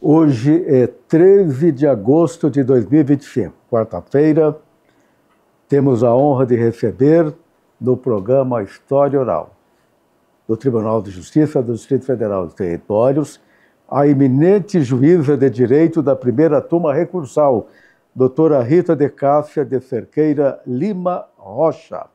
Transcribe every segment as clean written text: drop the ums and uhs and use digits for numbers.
Hoje é 13 de agosto de 2025, quarta-feira. Temos a honra de receber no programa História Oral do Tribunal de Justiça do Distrito Federal dos Territórios a eminente juíza de direito da primeira turma recursal, doutora Rita de Cássia de Cerqueira Lima Rocha.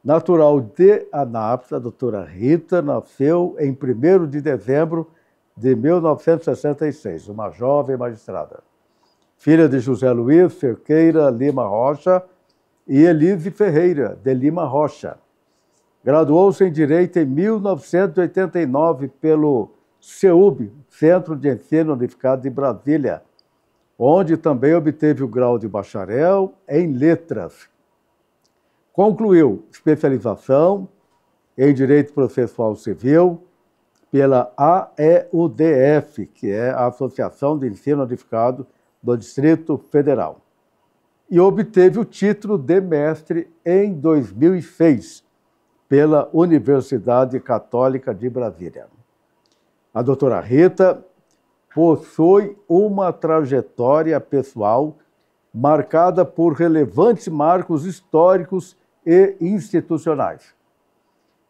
Natural de Anápolis, a doutora Rita nasceu em 1º de dezembro de 1966, uma jovem magistrada. Filha de José Luiz Cerqueira Lima Rocha e Elise Ferreira de Lima Rocha. Graduou-se em Direito em 1989 pelo CEUB, Centro de Ensino Unificado de Brasília, onde também obteve o grau de bacharel em Letras. Concluiu especialização em Direito Processual Civil pela AEUDF, que é a Associação de Ensino Unificado do Distrito Federal, e obteve o título de mestre em 2006 pela Universidade Católica de Brasília. A doutora Rita possui uma trajetória pessoal marcada por relevantes marcos históricos e institucionais.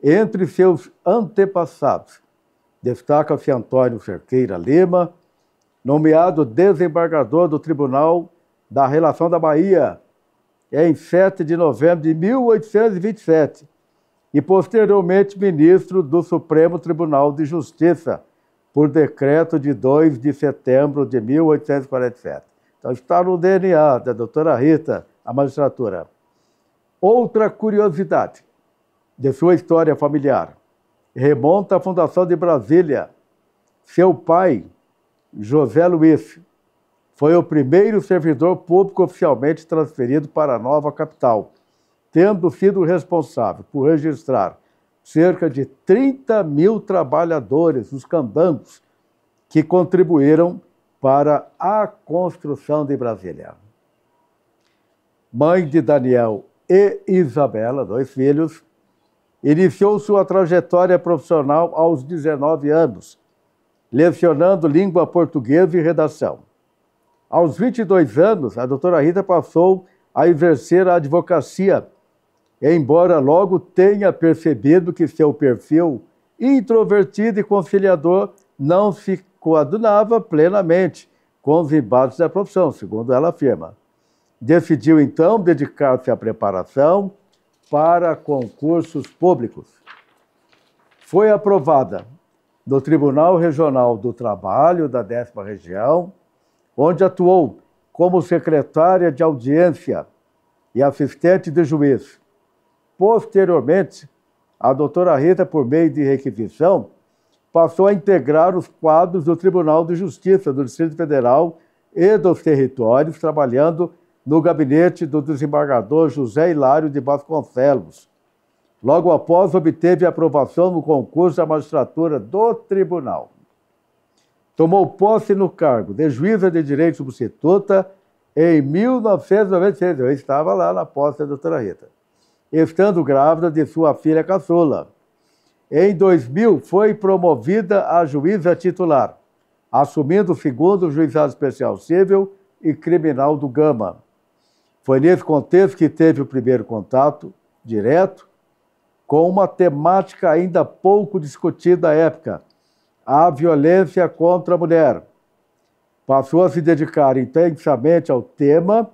Entre seus antepassados, destaca-se Antônio Cerqueira Lima, nomeado desembargador do Tribunal da Relação da Bahia em 7 de novembro de 1827 e, posteriormente, ministro do Supremo Tribunal de Justiça, por decreto de 2 de setembro de 1847. Então, está no DNA da doutora Rita, a magistratura. Outra curiosidade de sua história familiar remonta à fundação de Brasília. Seu pai, José Luiz, foi o primeiro servidor público oficialmente transferido para a nova capital, tendo sido responsável por registrar cerca de 30 mil trabalhadores, os candangos, que contribuíram para a construção de Brasília. Mãe de Daniel e Isabela, 2 filhos, iniciou sua trajetória profissional aos 19 anos, lecionando língua portuguesa e redação. Aos 22 anos, a doutora Rita passou a exercer a advocacia, embora logo tenha percebido que seu perfil introvertido e conciliador não se coadunava plenamente com os embates da profissão, segundo ela afirma. Decidiu, então, dedicar-se à preparação para concursos públicos. Foi aprovada no Tribunal Regional do Trabalho da 10ª Região, onde atuou como secretária de audiência e assistente de juiz. Posteriormente, a doutora Rita, por meio de requisição, passou a integrar os quadros do Tribunal de Justiça do Distrito Federal e dos Territórios, trabalhando no gabinete do desembargador José Hilário de Vasconcelos. Logo após, obteve aprovação no concurso da magistratura do tribunal. Tomou posse no cargo de juíza de direito substituta em 1996. Eu estava lá na posse da doutora Rita, estando grávida de sua filha caçula. Em 2000, foi promovida a juíza titular, assumindo o 2º Juizado Especial Civil e Criminal do Gama. Foi nesse contexto que teve o primeiro contato direto com uma temática ainda pouco discutida à época, a violência contra a mulher. Passou a se dedicar intensamente ao tema,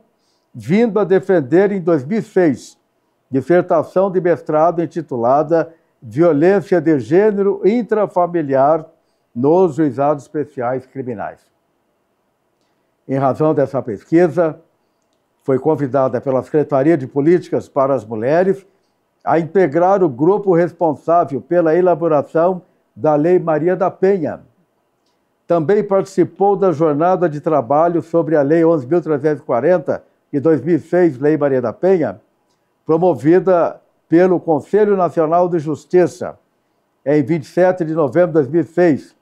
vindo a defender em 2006 dissertação de mestrado intitulada Violência de Gênero Intrafamiliar nos Juizados Especiais Criminais. Em razão dessa pesquisa, foi convidada pela Secretaria de Políticas para as Mulheres a integrar o grupo responsável pela elaboração da Lei Maria da Penha. Também participou da jornada de trabalho sobre a Lei 11.340 de 2006, Lei Maria da Penha, promovida pelo Conselho Nacional de Justiça em 27 de novembro de 2006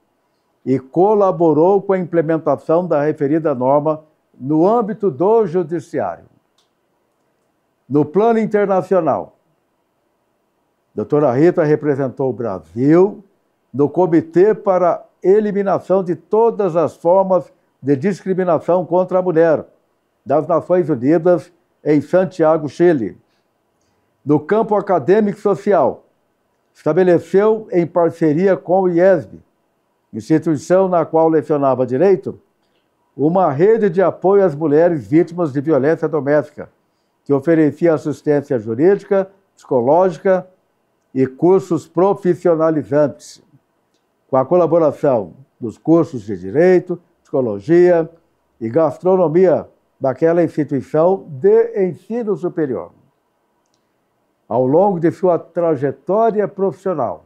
e colaborou com a implementação da referida norma no âmbito do Judiciário. No plano internacional, a doutora Rita representou o Brasil no Comitê para eliminação de todas as formas de discriminação contra a mulher, das Nações Unidas, em Santiago, Chile. No campo acadêmico e social, estabeleceu, em parceria com o IESB, instituição na qual lecionava Direito, uma rede de apoio às mulheres vítimas de violência doméstica, que oferecia assistência jurídica, psicológica e cursos profissionalizantes, com a colaboração dos cursos de Direito, Psicologia e Gastronomia daquela instituição de ensino superior. Ao longo de sua trajetória profissional,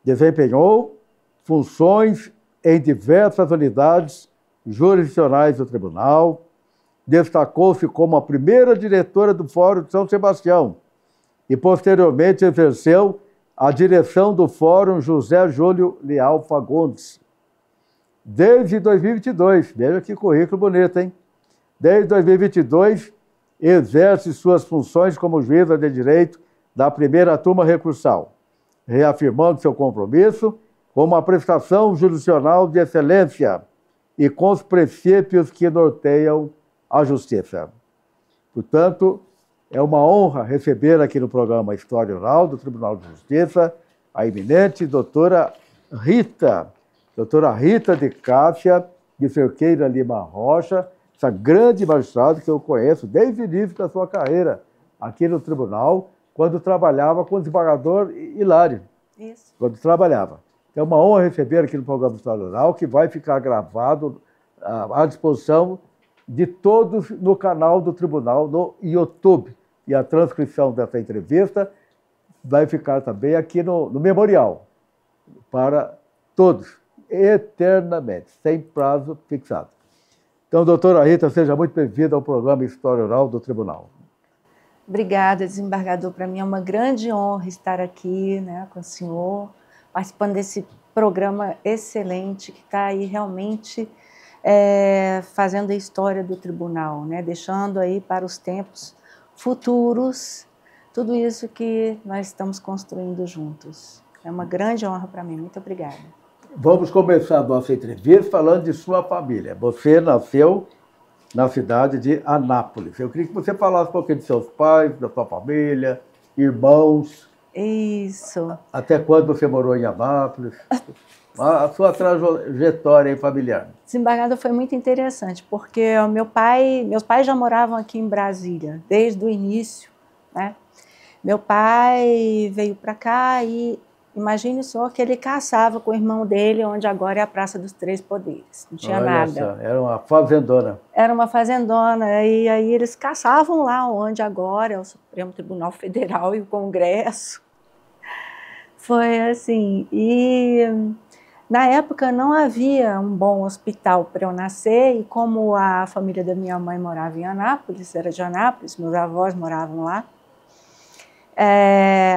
desempenhou funções em diversas unidades jurisdicionais do tribunal, destacou-se como a primeira diretora do Fórum de São Sebastião e, posteriormente, exerceu a direção do Fórum José Júlio Leal Fagundes. Desde 2022, veja que currículo bonito, hein? Desde 2022, exerce suas funções como juíza de direito da primeira turma recursal, reafirmando seu compromisso com uma prestação jurisdicional de excelência e com os princípios que norteiam a justiça. Portanto, é uma honra receber aqui no programa História Oral do Tribunal de Justiça a eminente doutora Rita de Cássia de Cerqueira Lima Rocha, essa grande magistrada que eu conheço desde o início da sua carreira aqui no tribunal, quando trabalhava com o desembargador Hilário. Isso. Quando trabalhava. É uma honra receber aqui no programa História Oral, que vai ficar gravado à disposição de todos no canal do tribunal no YouTube. E a transcrição dessa entrevista vai ficar também aqui no memorial, para todos, eternamente, sem prazo fixado. Então, doutora Rita, seja muito bem-vinda ao programa História Oral do Tribunal. Obrigada, desembargador. Para mim é uma grande honra estar aqui, né, com o senhor, participando desse programa excelente que está aí realmente fazendo a história do tribunal, né, deixando aí para os tempos futuros tudo isso que nós estamos construindo juntos. É uma grande honra para mim. Muito obrigada. Vamos começar a nossa entrevista falando de sua família. Você nasceu na cidade de Anápolis. Eu queria que você falasse um pouquinho de seus pais, da sua família, irmãos. Isso. Até quando você morou em Anápolis? A sua trajetória familiar. Desembargador, foi muito interessante, porque meus pais já moravam aqui em Brasília, desde o início, né? Meu pai veio para cá e imagine só que ele caçava com o irmão dele, onde agora é a Praça dos Três Poderes. Não tinha nada. Só, era uma fazendona. Era uma fazendona, e aí eles caçavam lá onde agora é o Supremo Tribunal Federal e o Congresso. Foi assim, e na época não havia um bom hospital para eu nascer, e como a família da minha mãe morava em Anápolis, era de Anápolis, meus avós moravam lá,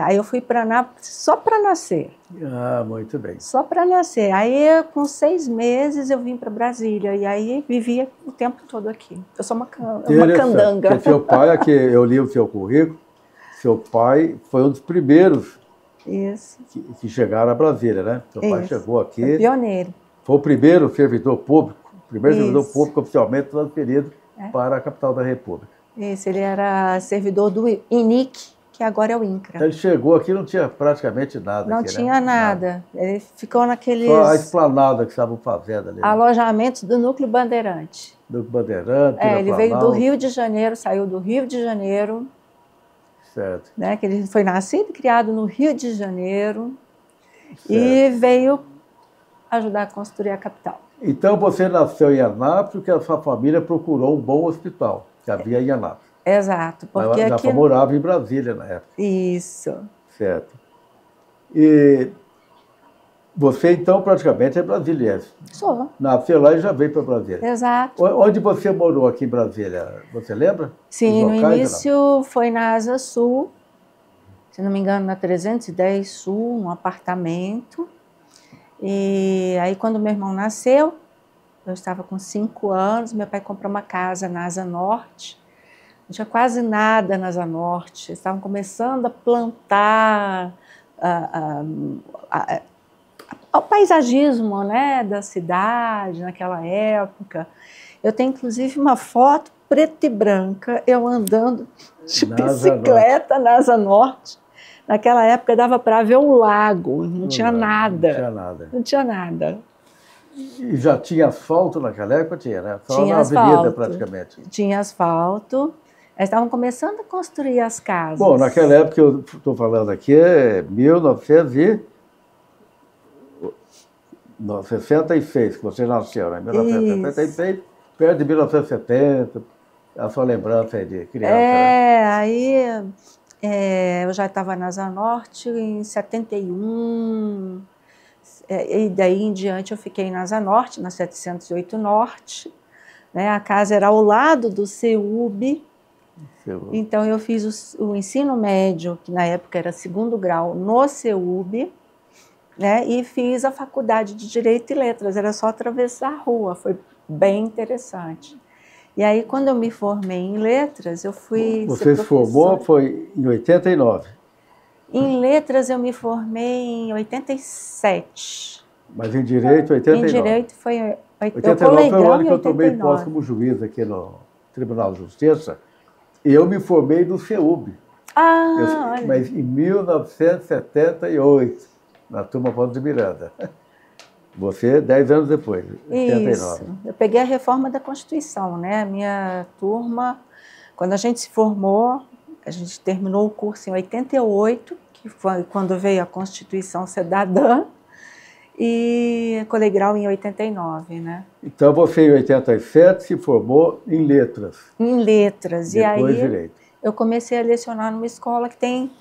aí eu fui para Anápolis só para nascer. Ah, muito bem. Só para nascer. Aí, com 6 meses, eu vim para Brasília. E aí, vivia o tempo todo aqui. Eu sou uma candanga. Porque seu pai, aqui eu li o seu currículo, seu pai foi um dos primeiros que chegaram a Brasília, né? Seu pai chegou aqui. Foi pioneiro. Foi o primeiro servidor público, servidor público oficialmente transferido para a capital da República. Isso, ele era servidor do INIC, que agora é o INCRA. Então ele chegou aqui e não tinha praticamente nada. Não aqui, tinha nada. Ele ficou naqueles... Só a esplanada que estavam fazendo ali. Alojamentos do Núcleo Bandeirante. Núcleo Bandeirante. Ele veio do Rio de Janeiro, saiu do Rio de Janeiro. Certo. Né, que ele foi nascido e criado no Rio de Janeiro. Certo. E veio ajudar a construir a capital. Então você nasceu em Anápolis porque a sua família procurou um bom hospital que havia em Anápolis. Exato. Porque já aqui... morava em Brasília na época. Isso. Certo. E você, então, praticamente é brasiliense. Sou. Nasceu lá e já veio para Brasília. Exato. Onde você morou aqui em Brasília? Você lembra? Sim, no início foi na Asa Sul, se não me engano, na 310 Sul, um apartamento. E aí, quando meu irmão nasceu, eu estava com 5 anos, meu pai comprou uma casa na Asa Norte. Não tinha quase nada na Asa Norte. Estavam começando a plantar ao paisagismo, né, da cidade naquela época. Eu tenho, inclusive, uma foto preta e branca, eu andando de bicicleta na Asa Norte. Naquela época dava para ver o lago, não tinha nada. Não tinha nada. Não tinha nada. E já tinha asfalto naquela época? Tinha, né? Só tinha na asfalto, avenida, praticamente. Tinha asfalto. Eles estavam começando a construir as casas. Bom, naquela época que eu estou falando aqui é 1966, que você nasceu, né? 1976, perto de 1970, a sua lembrança aí de criança. Aí eu já estava na Asa Norte em 71, e daí em diante eu fiquei na Asa Norte, na 708 Norte, né? A casa era ao lado do CEUB, então eu fiz o ensino médio, que na época era 2º grau, no CEUB, né? E fiz a faculdade de Direito e Letras, era só atravessar a rua, foi bem interessante. E aí, quando eu me formei em letras, eu fui Você se formou foi em 89? Em letras eu me formei em 87. Mas em direito, 89? Em direito foi 89 foi o ano que eu tomei posse como juiz aqui no Tribunal de Justiça. Eu me formei no CEUB. Olha. Mas em 1978, na turma Ponte de Miranda. Você, 10 anos depois, 89. Isso. Eu peguei a reforma da Constituição, né? A minha turma, quando a gente se formou, a gente terminou o curso em 88, que foi quando veio a Constituição Cidadã, e colegial em 89, né? Então você, em 87, se formou em letras. Em letras. Depois e aí direito. Eu comecei a lecionar numa escola que tem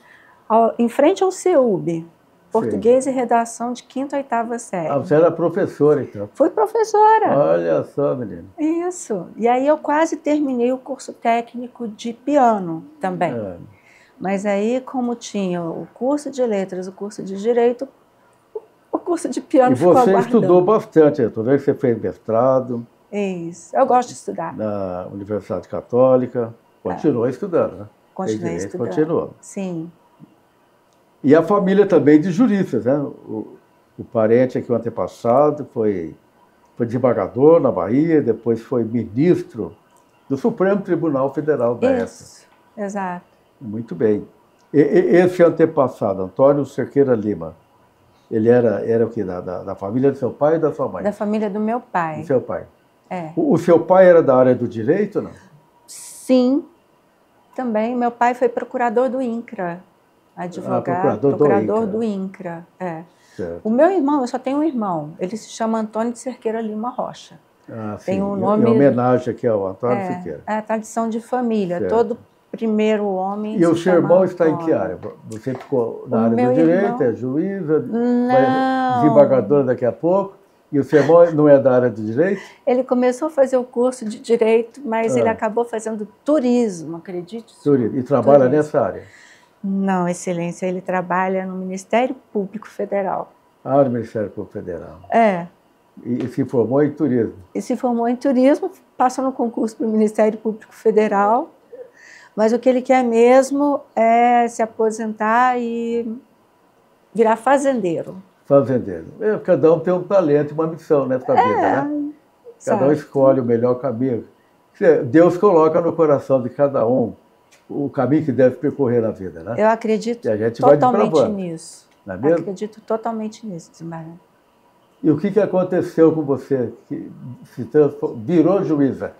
em frente ao CEUB. Português e redação de 5ª a 8ª série. Você era professora, então? Fui professora. Olha só, menina. Isso. E aí eu quase terminei o curso técnico de piano também. Mas aí, como tinha o curso de letras, o curso de direito, o curso de piano ficou aguardando. E você estudou bastante, eu vejo que você fez mestrado. Isso. Eu gosto de estudar. Na Universidade Católica. Continuou estudando, né? Continuei estudando. Continuou. Sim. E a família também de juristas, né? O parente aqui, o antepassado, foi desembargador na Bahia, depois foi ministro do Supremo Tribunal Federal da época. Isso, exato. Muito bem. Esse antepassado, Antônio Cerqueira Lima, ele era o quê? Da família do seu pai ou da sua mãe? Da família do meu pai. Do seu pai. É. O seu pai era da área do direito, não? Sim, também. Meu pai foi procurador do INCRA. Advogado, procurador do INCRA. Certo. O meu irmão, eu só tenho um irmão, ele se chama Antônio de Cerqueira Lima Rocha. Tem um nome... Em homenagem aqui ao Antônio Cerqueira. É a tradição de família, todo primeiro homem E o seu irmão está em que área? Você ficou na área do direito, é juíza, vai desembargadora daqui a pouco, e o seu irmão não é da área do direito? Ele começou a fazer o curso de direito, mas ele acabou fazendo turismo, acredite? Turismo. E trabalha nessa área? Não, Excelência, ele trabalha no Ministério Público Federal. Ah, no Ministério Público Federal. E se formou em turismo? E se formou em turismo, passou no concurso para o Ministério Público Federal, mas o que ele quer mesmo é se aposentar e virar fazendeiro. Fazendeiro. Cada um tem um talento e uma missão nessa vida, né? Cada um escolhe o melhor caminho. Deus coloca no coração de cada um o caminho que deve percorrer na vida, né? Eu acredito totalmente nisso. Não é mesmo? Acredito totalmente nisso, desembargador. E o que aconteceu com você que virou juíza?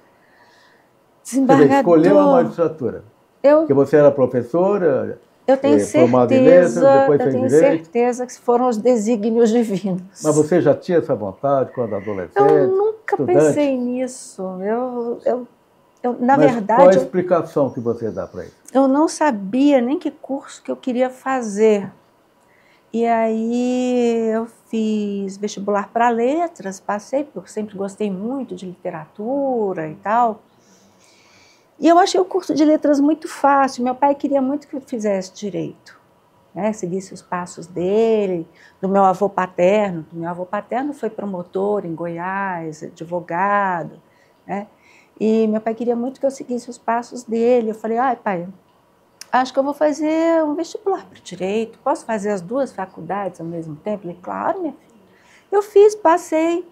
Desembargador. Você escolheu a magistratura. Porque você era professora, eu tenho formada em letras, depois fez direito. Eu tenho certeza que foram os desígnios divinos. Mas você já tinha essa vontade quando adolescente? Eu nunca pensei nisso. Na verdade, qual a explicação que você dá para isso? Eu não sabia nem que curso que eu queria fazer. E aí eu fiz vestibular para letras, passei, porque eu sempre gostei muito de literatura e tal. E eu achei o curso de letras muito fácil. Meu pai queria muito que eu fizesse direito, né? Seguisse os passos dele, do meu avô paterno. O meu avô paterno foi promotor em Goiás, advogado, né? E meu pai queria muito que eu seguisse os passos dele. Eu falei, pai, acho que eu vou fazer um vestibular para direito. Posso fazer as duas faculdades ao mesmo tempo? Ele, claro, minha filha. Eu fiz, passei,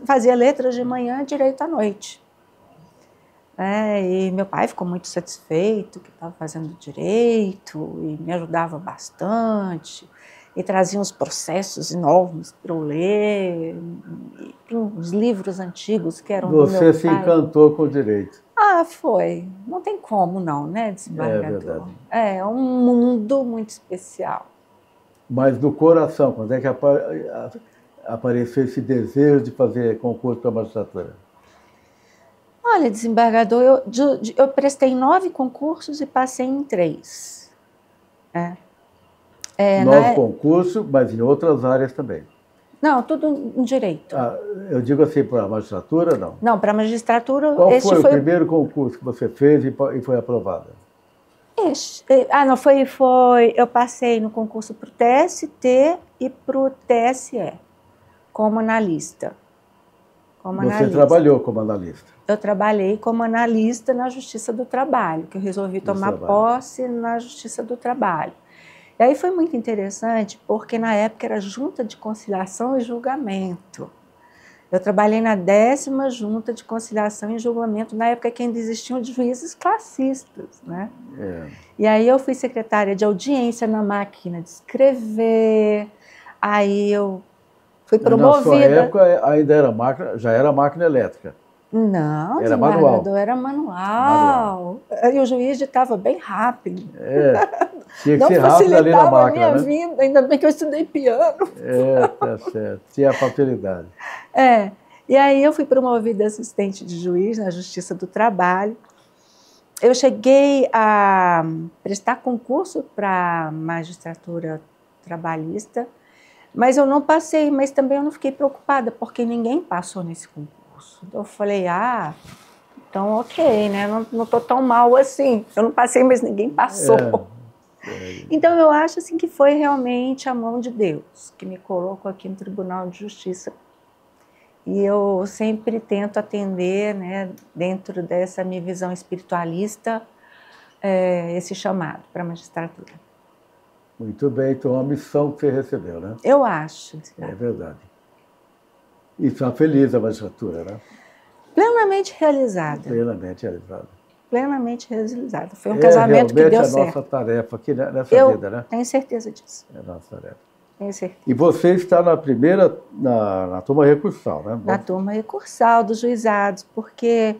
fazia letras de manhã, direito à noite. E meu pai ficou muito satisfeito que estava fazendo direito e me ajudava bastante e trazia uns processos enormes para eu ler, e uns livros antigos que eram do meu pai. Você se encantou com o direito. Foi. Não tem como não, né, desembargador? É verdade. É um mundo muito especial. Mas no coração, quando é que apareceu esse desejo de fazer concurso para a magistratura? Olha, desembargador, eu prestei 9 concursos e passei em 3. 9 concursos, mas em outras áreas também. Não, tudo em direito. Eu digo assim, para a magistratura, não? Não, para a magistratura... Qual foi o primeiro concurso que você fez e foi aprovada? Não, eu passei no concurso para o TST e para o TSE, como analista. Você trabalhou como analista? Eu trabalhei como analista na Justiça do Trabalho, que eu resolvi tomar posse na Justiça do Trabalho. E aí foi muito interessante, porque na época era Junta de Conciliação e Julgamento. Eu trabalhei na 10ª Junta de Conciliação e Julgamento, na época que ainda existiam juízes classistas, né? E aí eu fui secretária de audiência na máquina de escrever, aí eu fui promovida... Na sua época ainda era máquina, já era máquina elétrica? Não, era manual. Era manual. E o juiz ditava bem rápido. Tinha que ser rápido ali na máquina, não facilitava a minha vida, ainda bem que eu estudei piano. Tá certo. Tinha a facilidade. E aí eu fui promovida assistente de juiz na Justiça do Trabalho. Eu cheguei a prestar concurso para magistratura trabalhista, mas eu não passei, mas também eu não fiquei preocupada, porque ninguém passou nesse concurso. Eu falei, então ok, né? Não estou tão mal assim. Eu não passei, mas ninguém passou. Então eu acho assim, que foi realmente a mão de Deus que me colocou aqui no Tribunal de Justiça. E eu sempre tento atender, né, dentro dessa minha visão espiritualista, esse chamado para a magistratura. Muito bem, então é uma missão que você recebeu, né? Eu acho. É verdade. E está feliz a magistratura, né? Plenamente realizada. Plenamente realizada. Plenamente realizada. Foi um casamento que deu certo. É a nossa tarefa aqui nessa vida, né? Eu tenho certeza disso. É a nossa tarefa. Tenho certeza. E você está na primeira, na turma recursal, né? Na turma recursal dos juizados, porque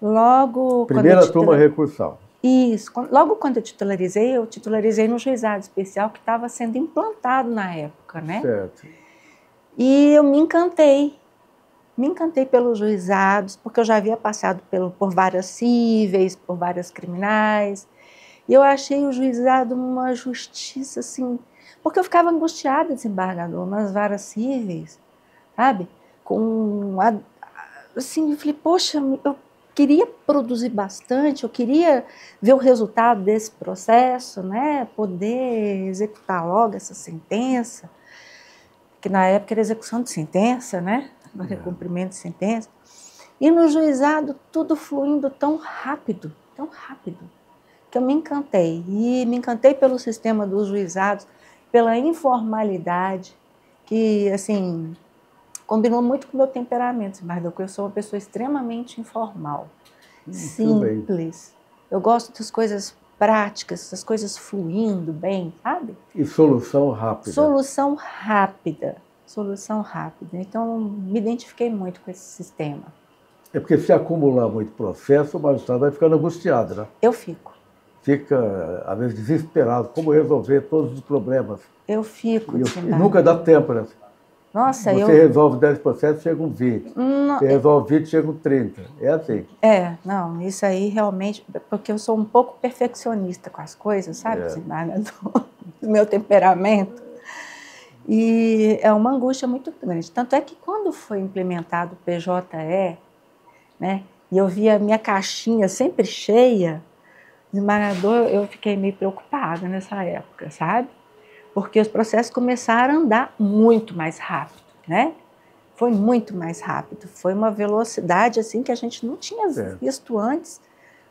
logo... Primeira turma recursal. Isso. Logo quando eu titularizei no juizado especial que estava sendo implantado na época, né? Certo. E eu me encantei pelos juizados, porque eu já havia passado por várias cíveis, por várias criminais, e eu achei o juizado uma justiça, assim, porque eu ficava angustiada, desembargador, nas varas cíveis, sabe? Assim, eu falei, poxa, eu queria produzir bastante, eu queria ver o resultado desse processo, né? Poder executar logo essa sentença, que na época era execução de sentença, né? No cumprimento de sentença. E no juizado, tudo fluindo tão rápido, que eu me encantei. E me encantei pelo sistema dos juizados, pela informalidade, que, assim, combinou muito com o meu temperamento, porque eu sou uma pessoa extremamente informal, simples. Eu gosto das coisas práticas, das coisas fluindo bem, sabe? E solução rápida. Solução rápida. Então, me identifiquei muito com esse sistema. É porque se acumular muito processo, o magistrado vai ficando angustiado, né? Eu fico. Fica, às vezes, desesperado. Como resolver todos os problemas? Eu fico. E nunca dá tempo, né? Nossa, Você resolve 10 processos, chega um 20. Você resolve 20, chega um 30. É assim. Não, isso aí realmente... Porque eu sou um pouco perfeccionista com as coisas, sabe? Do meu temperamento. E é uma angústia muito grande. Tanto é que quando foi implementado o PJE, né, e eu via a minha caixinha sempre cheia, desembargador, eu fiquei meio preocupada nessa época, sabe? Porque os processos começaram a andar muito mais rápido, né? Foi muito mais rápido. Foi uma velocidade assim que a gente não tinha visto antes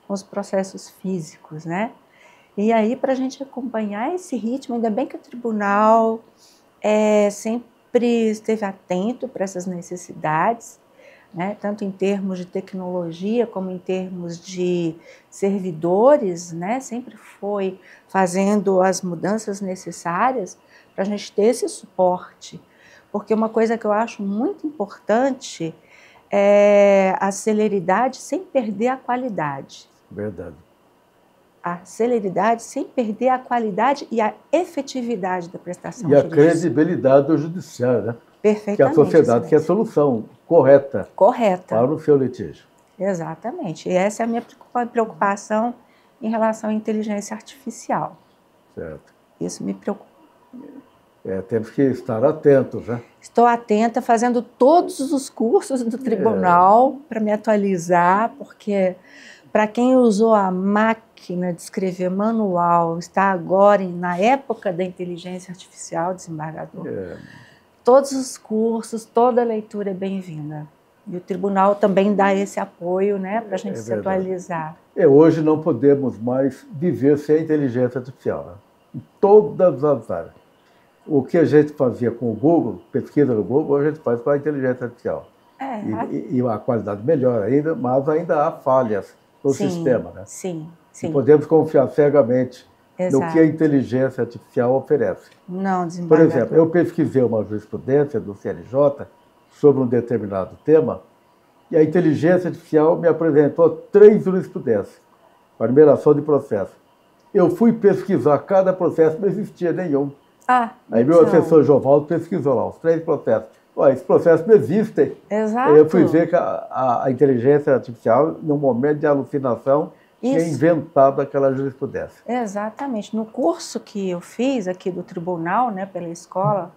com os processos físicos, né? E aí, para a gente acompanhar esse ritmo, ainda bem que o tribunal sempre sempre esteve atento para essas necessidades, né, tanto em termos de tecnologia como em termos de servidores, né, sempre foi fazendo as mudanças necessárias para a gente ter esse suporte. Porque uma coisa que eu acho muito importante é a celeridade sem perder a qualidade. Verdade. A celeridade sem perder a qualidade e a efetividade da prestação E de a justiça. credibilidade do judiciário, né? Perfeitamente. Que a sociedade quer a solução correta para o seu litígio. Exatamente. E essa é a minha preocupação em relação à inteligência artificial. Certo. Isso me preocupa. Temos que estar atentos, né? Estou atenta, fazendo todos os cursos do tribunal para me atualizar, porque para quem usou a máquina de escrever manual, está agora na época da inteligência artificial, desembargador. Todos os cursos, toda a leitura é bem-vinda. E o tribunal também dá esse apoio, né, para a gente se atualizar. Hoje não podemos mais viver sem a inteligência artificial, né? Em todas as áreas. O que a gente fazia com o Google, pesquisa no Google, a gente faz com a inteligência artificial. E a qualidade melhora ainda, mas ainda há falhas no sistema, né? Sim. E podemos confiar cegamente no que a inteligência artificial oferece. Não, desembargador. Por exemplo, eu pesquisei uma jurisprudência do CNJ sobre um determinado tema e a inteligência artificial me apresentou 3 jurisprudências para numeração de processo. Eu fui pesquisar cada processo, não existia nenhum. Aí meu assessor Jovaldo pesquisou lá os 3 processos. Esses processos não existem. Exato. Eu fui ver que a inteligência artificial, num momento de alucinação, tinha inventado aquela jurisprudência. Exatamente. No curso que eu fiz aqui do tribunal, né, pela escola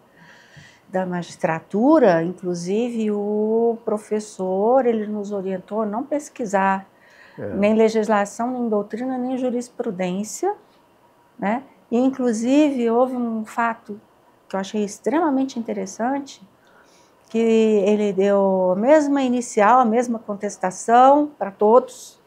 da magistratura, inclusive o professor, ele nos orientou a não pesquisar nem legislação, nem doutrina, nem jurisprudência, né? E, inclusive, houve um fato que eu achei extremamente interessante, que ele deu a mesma inicial, a mesma contestação para todos,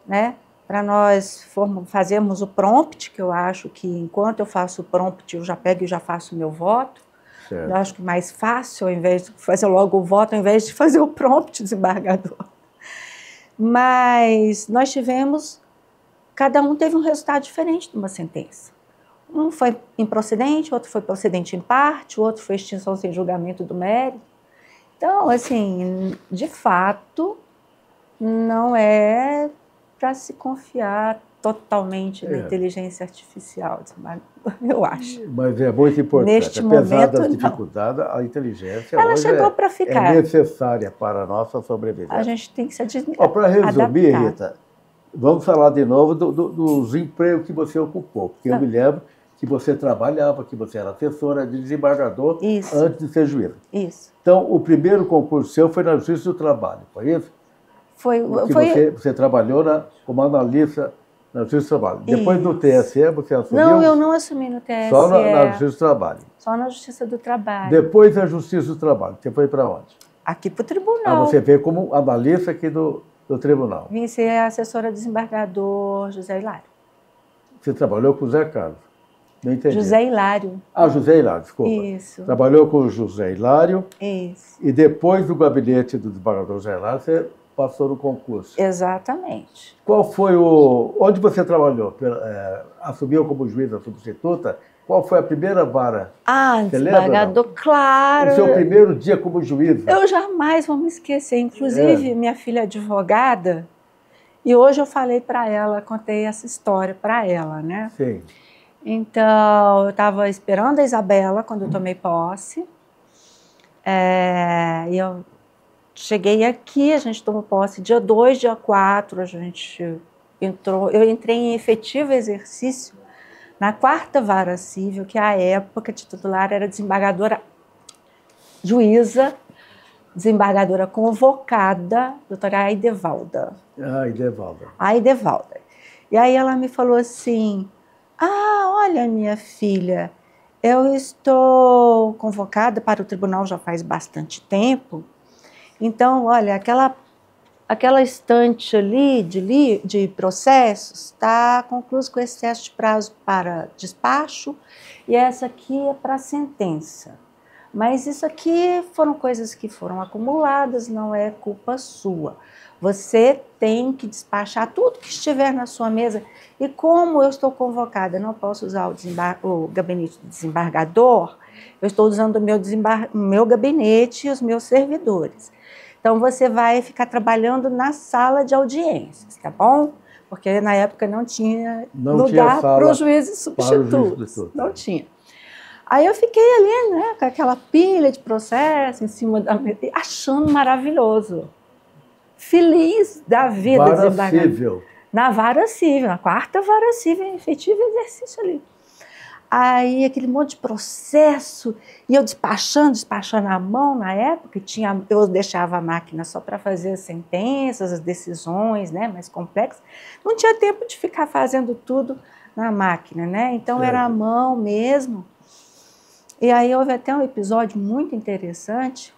né? Para nós fazermos o prompt, que eu acho que, enquanto eu faço o prompt, eu já pego e já faço o meu voto. Certo. Eu acho que mais fácil, ao invés de fazer logo o voto, ao invés de fazer o prompt, desembargador. Mas nós tivemos, cada um teve um resultado diferente de uma sentença. Um foi improcedente, outro foi procedente em parte, o outro foi extinção sem julgamento do mérito. Então, assim, de fato, não é para se confiar totalmente na inteligência artificial, eu acho. Mas é muito importante. Neste Apesar momento, das dificuldades, a inteligência ela hoje chegou para ficar. É necessária para a nossa sobrevivência. A gente tem que se adaptar. Para resumir, Rita, vamos falar de novo dos empregos que você ocupou. Porque eu me lembro que você trabalhava, que você era assessora de desembargador antes de ser juíza. Isso. Então, o primeiro concurso seu foi na Justiça do Trabalho, foi isso? Você trabalhou como analista na Justiça do Trabalho. Isso. Depois do TSE, você assumiu? Não, eu não assumi no TSE. Só na Justiça do Trabalho? Só na Justiça do Trabalho. Depois da Justiça do Trabalho, você foi para onde? Aqui para o tribunal. Você veio como analista aqui do tribunal. Vim ser assessora do desembargador José Hilário. Você trabalhou com o Zé Carlos? Não entendi. José Hilário. José Hilário, desculpa. Isso. Trabalhou com o José Hilário. Isso. E depois do gabinete do desembargador José Hilário, você passou no concurso. Exatamente. Qual foi onde você trabalhou? Assumiu como juíza substituta? Qual foi a primeira vara? Desembargador, claro. O seu primeiro dia como juíza? Eu jamais vou me esquecer. Inclusive, minha filha é advogada, e hoje eu falei para ela, contei essa história para ela, né? Sim. Então, eu estava esperando a Isabela quando eu tomei posse. E eu cheguei aqui, a gente tomou posse dia 2, dia 4, a gente entrou. Eu entrei em efetivo exercício na 4ª Vara Civil, que à época de titular era desembargadora juíza, desembargadora convocada, doutora Aidevalda. Aidevalda. E aí ela me falou assim: olha, minha filha, eu estou convocada para o tribunal já faz bastante tempo, então, olha, aquela estante ali de processos está concluída com excesso de prazo para despacho e essa aqui é para sentença. Mas isso aqui foram coisas que foram acumuladas, não é culpa sua. Você tem que despachar tudo que estiver na sua mesa. E como eu estou convocada, não posso usar o gabinete do desembargador, eu estou usando o meu gabinete e os meus servidores. Então, você vai ficar trabalhando na sala de audiências, tá bom? Porque na época não tinha lugar para os juízes substitutos. Não tinha. Aí eu fiquei ali, né, com aquela pilha de processo em cima da mesa, achando maravilhoso. Feliz da vida. Vara civil. Na vara civil, na 4ª vara civil, em efetivo exercício ali. Aí aquele monte de processo, e eu despachando à mão na época, eu deixava a máquina só para fazer as sentenças, as decisões, né, mais complexas. Não tinha tempo de ficar fazendo tudo na máquina, né? Então era à mão mesmo. E aí houve até um episódio muito interessante,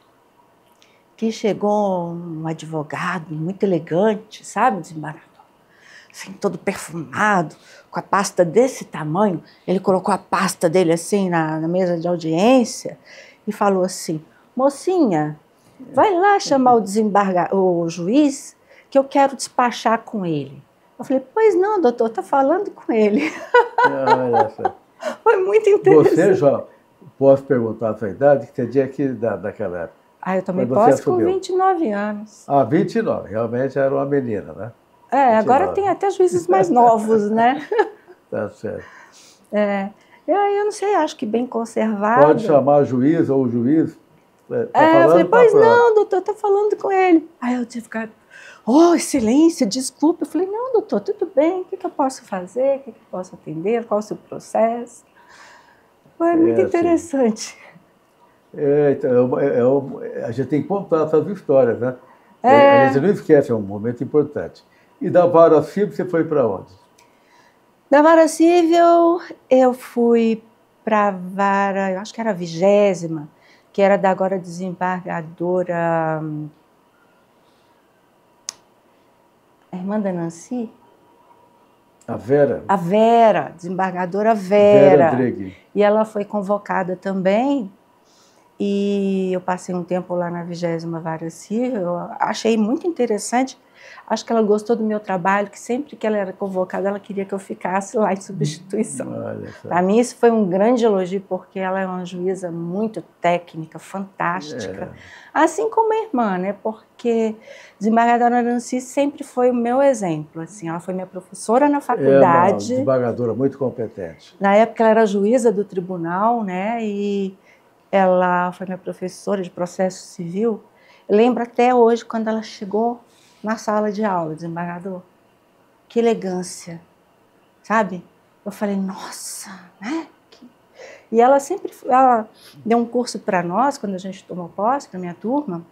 que chegou um advogado muito elegante, sabe, desembargador? Assim, todo perfumado, com a pasta desse tamanho. Ele colocou a pasta dele assim na mesa de audiência e falou assim: mocinha, vai lá chamar o juiz, que eu quero despachar com ele. Eu falei: pois não, doutor, está falando com ele. Olha só. Foi muito interessante. Você, João, posso perguntar a sua idade? Que dia que daquela época? Eu também posso com 29 anos. 29. Realmente era uma menina, né? Agora tem até juízes mais novos, né? Tá certo. Eu não sei, acho que bem conservado. Pode chamar juiz ou juiz? Eu falei: pois não, doutor, está falando com ele. Aí eu tive que excelência, desculpa. Eu falei: não, doutor, tudo bem, o que eu posso fazer, o que eu posso atender, qual é o seu processo? Foi muito interessante. A gente tem que contar essas histórias, né? A gente não esquece, é um momento importante. E da vara civil você foi para onde? Da vara civil eu fui para a vara, eu acho que era a 20ª, que era da agora desembargadora, a irmã da Nancy? A Vera? A Vera, desembargadora Vera. Dregui. E ela foi convocada também. E eu passei um tempo lá na 20ª Vara Civil, eu achei muito interessante, acho que ela gostou do meu trabalho, que sempre que ela era convocada, ela queria que eu ficasse lá em substituição. Para mim isso foi um grande elogio, porque ela é uma juíza muito técnica, fantástica, assim como a irmã, né? Porque desembargadora Nancy sempre foi o meu exemplo, assim, ela foi minha professora na faculdade. Uma desembargadora muito competente. Na época ela era juíza do tribunal, né? E ela foi minha professora de processo civil. Eu lembro até hoje, quando ela chegou na sala de aula, desembargador, que elegância, sabe? Eu falei: nossa, né? E ela deu um curso para nós, quando a gente tomou posse, para a minha turma,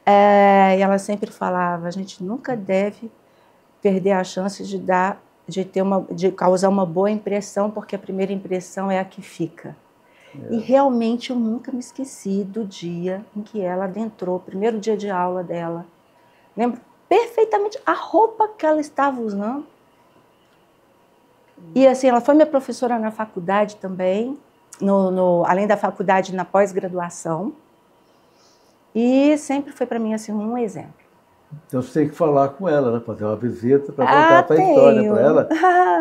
e ela sempre falava: a gente nunca deve perder a chance de causar uma boa impressão, porque a primeira impressão é a que fica. E realmente eu nunca me esqueci do dia em que ela adentrou, o primeiro dia de aula dela. Lembro perfeitamente a roupa que ela estava usando. E assim, ela foi minha professora na faculdade também, além da faculdade, na pós-graduação. E sempre foi para mim assim, um exemplo. Então você tem que falar com ela, né? Fazer uma visita para contar a tua história para ela.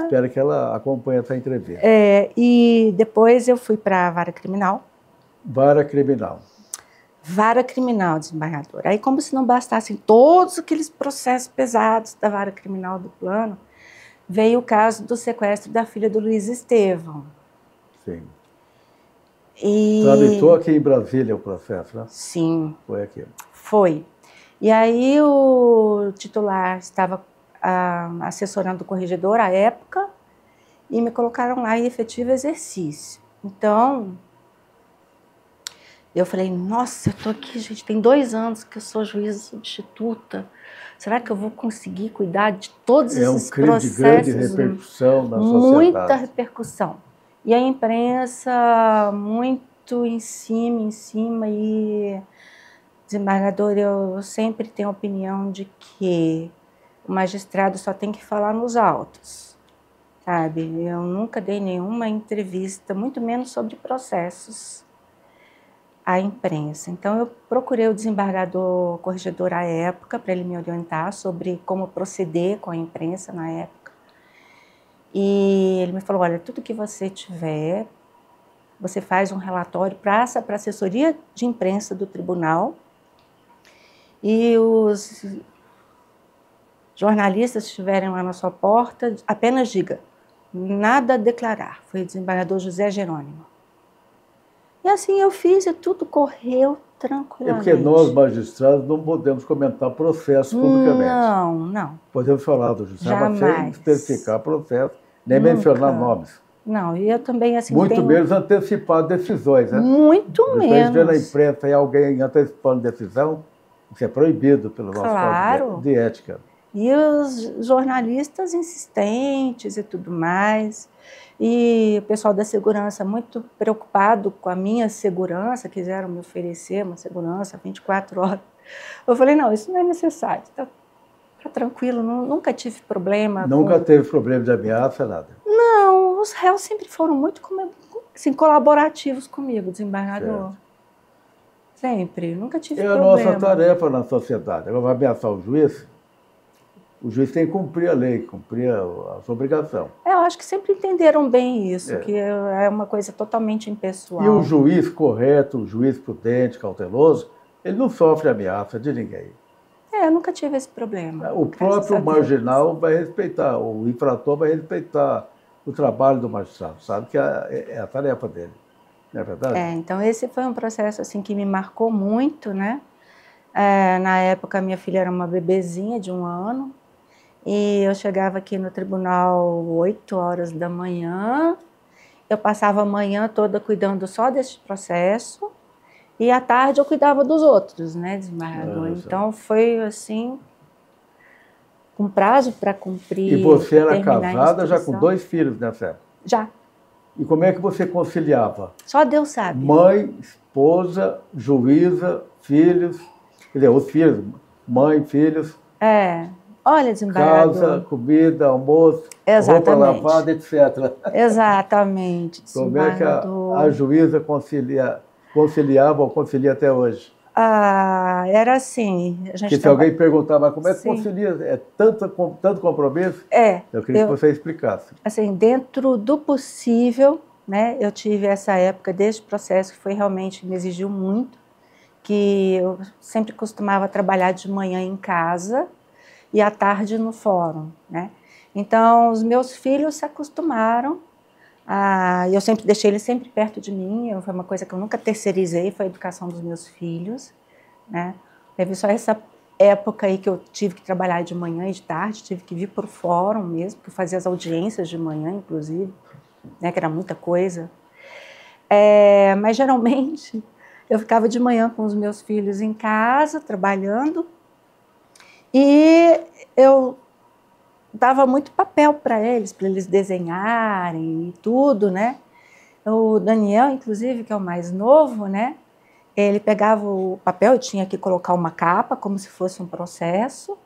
Espero que ela acompanhe essa entrevista. E depois eu fui para a vara criminal. Vara criminal. Vara criminal, desembargador. Aí, como se não bastassem todos aqueles processos pesados da vara criminal do plano, veio o caso do sequestro da filha do Luiz Estevão. Sim. Tramitou aqui em Brasília o processo, né? Sim. Foi aqui. Foi. E aí o titular estava assessorando o corregedor à época e me colocaram lá em efetivo exercício. Então, eu falei: nossa, eu estou aqui, gente, tem 2 anos que eu sou juíza substituta. Será que eu vou conseguir cuidar de todos esses processos? É um crime de grande repercussão na sociedade. Muita repercussão. E a imprensa muito em cima e... Desembargador, eu sempre tenho a opinião de que o magistrado só tem que falar nos autos, sabe? Eu nunca dei nenhuma entrevista, muito menos sobre processos. à imprensa. Então, eu procurei o desembargador corregedor à época para ele me orientar sobre como proceder com a imprensa na época. E ele me falou, olha, tudo que você tiver, você faz um relatório para a assessoria de imprensa do tribunal e os jornalistas que estiverem lá na sua porta, apenas diga, nada a declarar. Foi o desembargador José Jerônimo. E assim eu fiz e tudo correu tranquilamente. É porque nós, magistrados, não podemos comentar processo publicamente. Não, não. Podemos falar do judiciário, mas sem especificar processo, nem Nunca. mencionar nomes. Não, e eu também, assim... Muito menos antecipar decisões, né? Muito menos. Você vê na imprensa aí alguém antecipando decisão, isso é proibido pelo nosso código de ética. E os jornalistas insistentes e tudo mais. E o pessoal da segurança muito preocupado com a minha segurança, quiseram me oferecer uma segurança 24 horas. Eu falei, não, isso não é necessário, tá tranquilo, nunca tive problema. Nunca teve problema de ameaça, nada? Não, os réus sempre foram muito assim, colaborativos comigo, desembargador. Certo. Sempre, nunca tive problema. É a nossa tarefa na sociedade. Agora, vai ameaçar o juiz tem que cumprir a lei, cumprir a sua obrigação. Eu acho que sempre entenderam bem isso, que é uma coisa totalmente impessoal. E o juiz correto, o juiz prudente, cauteloso, ele não sofre ameaça de ninguém. Eu nunca tive esse problema. O próprio marginal vai respeitar, o infrator vai respeitar o trabalho do magistrado, sabe que é a tarefa dele, não é verdade? Então esse foi um processo assim, que me marcou muito, né? Na época, minha filha era uma bebezinha de 1 ano, e eu chegava aqui no tribunal 8 horas da manhã, eu passava a manhã toda cuidando só desse processo, e à tarde eu cuidava dos outros, né, desembargador? Então foi assim, com prazo para cumprir. E você era casada já com 2 filhos nessa época? Já. E como é que você conciliava? Só Deus sabe. Mãe, esposa, juíza, filhos, quer dizer, os filhos, mãe, filhos. Olha, desembargador. Casa, comida, almoço, roupa lavada, etc. Exatamente, desembargador. Como é que a juíza conciliava ou concilia até hoje? Era assim. Porque se alguém perguntava como é que concilia, tanto compromisso? Eu queria que você explicasse. Assim, dentro do possível, né, eu tive essa época desse processo que foi realmente, me exigiu muito, que eu sempre costumava trabalhar de manhã em casa e à tarde no fórum, né? Então, os meus filhos se acostumaram, eu sempre deixei eles sempre perto de mim, foi uma coisa que eu nunca terceirizei, foi a educação dos meus filhos, né? Teve só essa época aí que eu tive que trabalhar de manhã e de tarde, tive que vir para o fórum mesmo, para fazer as audiências de manhã, inclusive, né, que era muita coisa. Mas, geralmente, eu ficava de manhã com os meus filhos em casa, trabalhando, e eu dava muito papel para eles desenharem e tudo, né? O Daniel, inclusive, que é o mais novo, né? Ele pegava o papel e tinha que colocar uma capa, como se fosse um processo,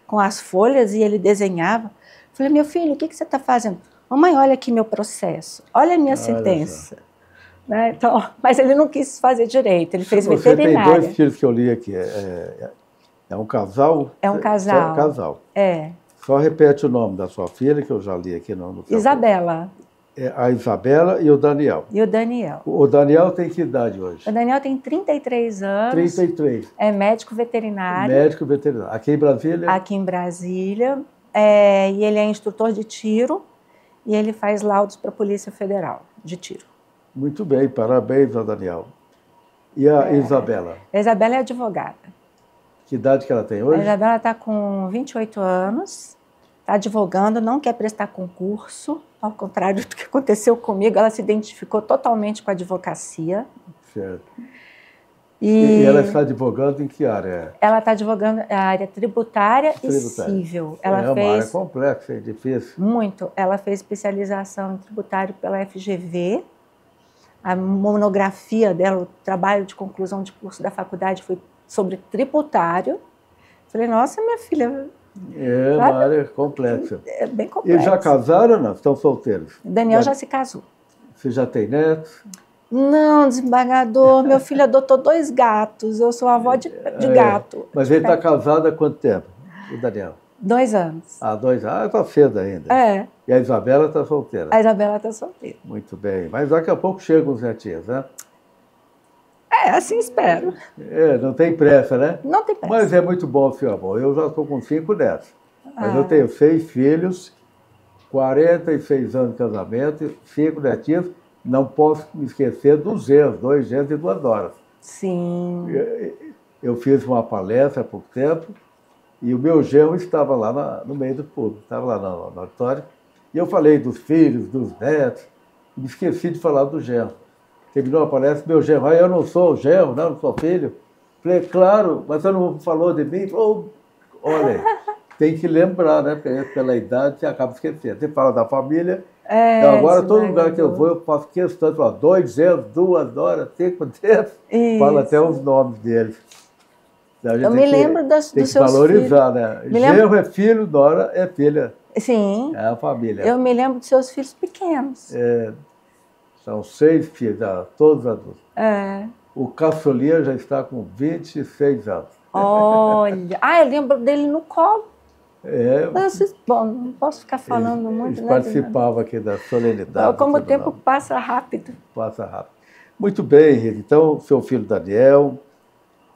com as folhas, e ele desenhava. Eu falei, meu filho, o que você está fazendo? Mamãe, olha aqui meu processo, olha a minha sentença. Né? Então, mas ele não quis fazer direito, ele fez veterinária. Você tem 2 filhos que eu li aqui, é um casal? É um casal. É um casal. Só repete o nome da sua filha, que eu já li aqui no Isabela. A Isabela e o Daniel. E o Daniel. O Daniel tem que idade hoje? O Daniel tem 33 anos. 33. É médico veterinário. Médico veterinário. Aqui em Brasília? Aqui em Brasília. E ele é instrutor de tiro e ele faz laudos para a Polícia Federal de tiro. Muito bem, parabéns ao Daniel. E a Isabela? A Isabela é advogada. Que idade que ela tem hoje? A Isabela está com 28 anos, está advogando, não quer prestar concurso, ao contrário do que aconteceu comigo, ela se identificou totalmente com a advocacia. Certo. E ela está advogando em que área? Ela está advogando a área tributária e civil. Ela uma área complexa e difícil. Muito. Ela fez especialização em tributário pela FGV. A monografia dela, o trabalho de conclusão de curso da faculdade foi sobre tributário. Falei, nossa, minha filha... uma área complexa. É bem complexa. E já casaram ou não? Estão solteiros? Daniel já se casou. Você já tem netos? Não, desembargador, meu filho adotou 2 gatos, eu sou avó de gato. Mas ele está casado há quanto tempo, o Daniel? 2 anos. 2 anos. Está cedo ainda. É. E a Isabela está solteira? A Isabela está solteira. Muito bem. Mas daqui a pouco chegam os netinhos, né? Assim espero. Não tem pressa, né? Não tem pressa. Mas é muito bom, seu amor. Eu já estou com 5 netos. Mas eu tenho 6 filhos, 46 anos de casamento, 5 netinhos. Não posso me esquecer dos genros, 2 genros e 2 noras. Sim. Eu fiz uma palestra há pouco tempo e o meu genro estava lá no meio do público, estava lá no auditório. E eu falei dos filhos, dos netos, e me esqueci de falar do genro. Terminou a palestra, meu genro, eu não sou genro, não sou filho. Falei, claro, mas você não falou de mim? Falou, olha, tem que lembrar, né? Pela idade você acaba esquecendo. Você fala da família. Então, agora, todo lugar que eu vou, eu faço questão de falar 2 genros, 2 noras, 5 netos. Falo até os nomes deles. Então, eu me lembro dos seus filhos. Tem que valorizar, né? Genro é filho, nora é filha. Sim. É a família. Eu me lembro dos seus filhos pequenos. São 6 filhos, todos adultos. É. O caçulinha já está com 26 anos. Olha, eu lembro dele no colo. Bom, não posso ficar falando muito, né? Participava aqui da solenidade. Como o tempo passa rápido. Passa rápido. Muito bem, Rita. Então, seu filho Daniel,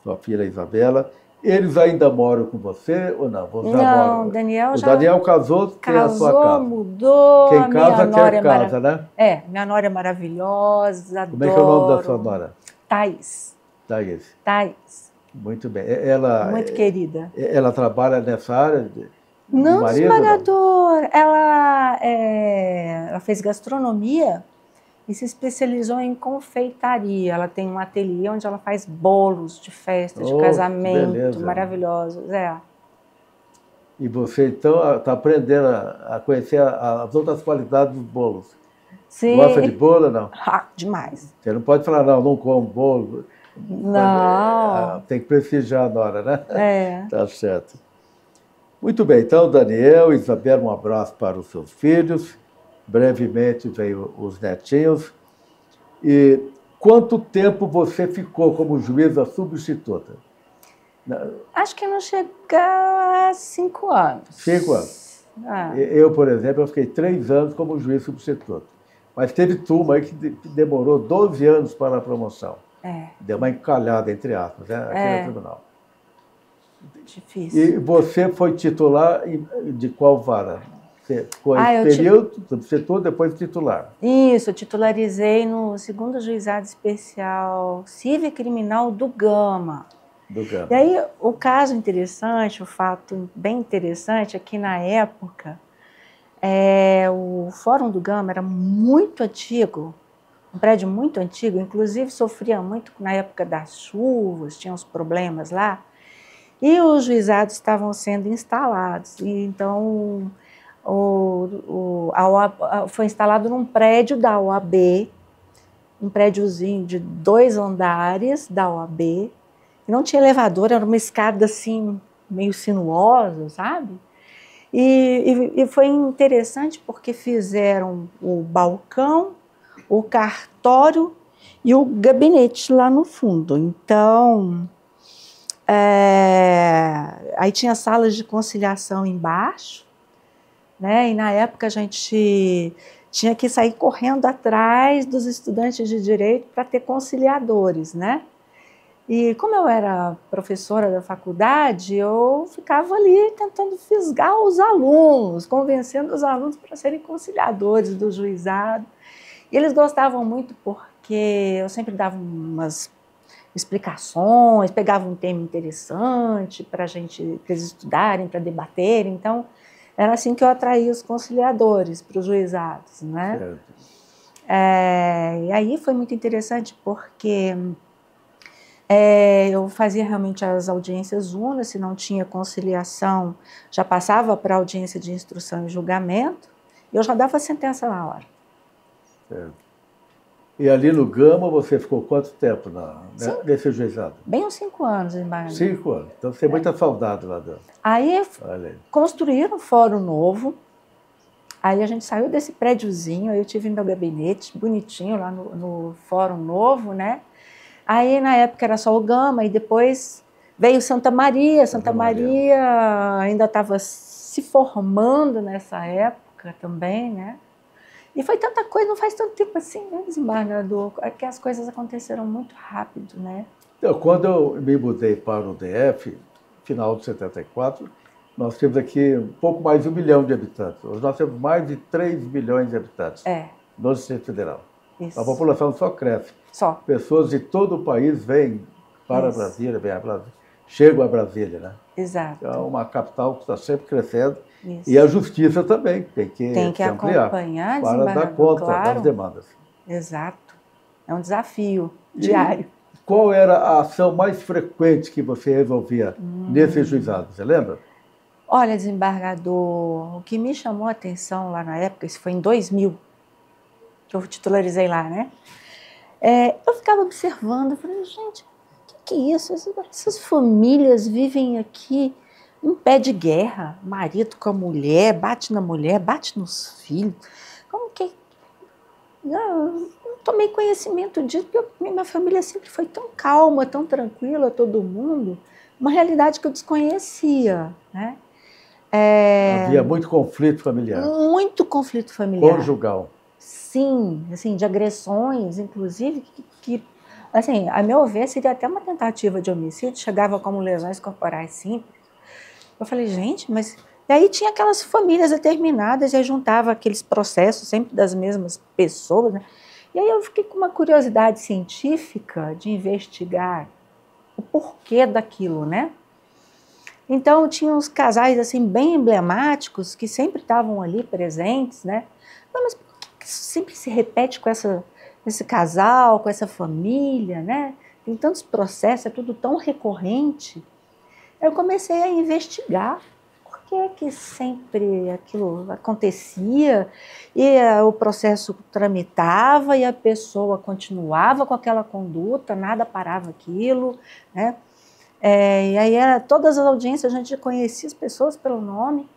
sua filha Isabela, eles ainda moram com você ou não? Não, Daniel já... O Daniel casou, tem a sua casa. Mudou. Quem casa quer casa, né? Minha nora é maravilhosa, adoro. Como é que é o nome da sua nora? Thaís. Thaís. Muito bem. Ela, muito querida. Ela trabalha nessa área? Não, desembargador. Ela fez gastronomia e se especializou em confeitaria. Ela tem um ateliê onde ela faz bolos de festa, de casamento, maravilhosos. E você, então, está aprendendo a conhecer as outras qualidades dos bolos. Sim. Gosta de bolo ou não? Demais. Você não pode falar, não como bolo. Não. Tem que prestigiar a nora, né? Tá certo. Muito bem, então, Daniel, Isabela, um abraço para os seus filhos. Brevemente veio os netinhos. E quanto tempo você ficou como juíza substituta? Acho que não chega a 5 anos. 5 anos. Eu, por exemplo, eu fiquei 3 anos como juiz substituto. Mas teve turma aí que demorou 12 anos para a promoção. Deu uma encalhada, entre aspas, né? Aqui no tribunal. Difícil. E você foi titular de qual vara? Você ficou período, substituto, depois titular. Isso, eu titularizei no 2º Juizado Especial Civil e Criminal do Gama. E aí, o caso interessante, o fato bem interessante é que, na época, o Fórum do Gama era muito antigo, um prédio muito antigo, inclusive sofria muito na época das chuvas, tinha uns problemas lá, e os juizados estavam sendo instalados. E então, a OAB foi instalado num prédio da OAB, um prédiozinho de 2 andares da OAB, e não tinha elevador, era uma escada assim, meio sinuosa, sabe? E foi interessante porque fizeram o balcão, o cartório e o gabinete lá no fundo. Então, aí tinha salas de conciliação embaixo, né? E na época a gente tinha que sair correndo atrás dos estudantes de direito para ter conciliadores, né? E como eu era professora da faculdade, eu ficava ali tentando fisgar os alunos, convencendo os alunos para serem conciliadores do juizado. E eles gostavam muito porque eu sempre dava umas explicações, pegava um tema interessante para eles estudarem, para debaterem. Então, era assim que eu atraía os conciliadores para os juizados, né? Certo. E aí foi muito interessante porque eu fazia realmente as audiências unas, se não tinha conciliação, já passava para a audiência de instrução e julgamento, e eu já dava a sentença na hora. Certo. E ali no Gama você ficou quanto tempo nesse juizado? Bem uns 5 anos, embaixo. 5 anos. Então você tem muita saudade lá dentro. Aí construíram um fórum novo, Aí a gente saiu desse prédiozinho, aí eu tive meu gabinete bonitinho lá no Fórum Novo, né? Aí na época era só o Gama, e depois veio Santa Maria. Santa Maria ainda estava se formando nessa época também, né? E foi tanta coisa, não faz tanto tempo assim, né, desembargador? É que as coisas aconteceram muito rápido, né? Então, quando eu me mudei para o DF, final de 74, nós temos aqui um pouco mais de 1 milhão de habitantes. Hoje nós temos mais de 3 milhões de habitantes no Distrito Federal. Isso. A população só cresce. Só. Pessoas de todo o país vêm para Brasília, chegam a Brasília, né? Exato. Então, é uma capital que está sempre crescendo. Isso. E a justiça também tem que ampliar acompanhar, para dar conta das demandas. Exato. É um desafio diário. Qual era a ação mais frequente que você resolvia nesse juizado? Você lembra? Olha, desembargador, o que me chamou a atenção lá na época, isso foi em 2000, que eu titularizei lá, né? Eu ficava observando, falei, gente, o que é isso? Essas famílias vivem aqui em pé de guerra, marido com a mulher, bate na mulher, bate nos filhos. Como que... Não tomei conhecimento disso, porque minha família sempre foi tão calma, tão tranquila, todo mundo, uma realidade que eu desconhecia, né? Havia muito conflito familiar. Muito conflito familiar. Conjugal. Sim, assim, de agressões, inclusive, que assim, a meu ver, seria até uma tentativa de homicídio, chegava como lesões corporais simples. Eu falei, gente, mas... E aí tinha aquelas famílias determinadas, e aí juntava aqueles processos sempre das mesmas pessoas, né? E aí eu fiquei com uma curiosidade científica de investigar o porquê daquilo, né? Então, tinha uns casais, assim, bem emblemáticos, que sempre estavam ali presentes, né? Mas por que isso sempre se repete com esse casal, com essa família, né? Tem tantos processos, é tudo tão recorrente. Eu comecei a investigar por que sempre aquilo acontecia e o processo tramitava e a pessoa continuava com aquela conduta, nada parava aquilo, né? E aí todas as audiências a gente conhecia as pessoas pelo nome,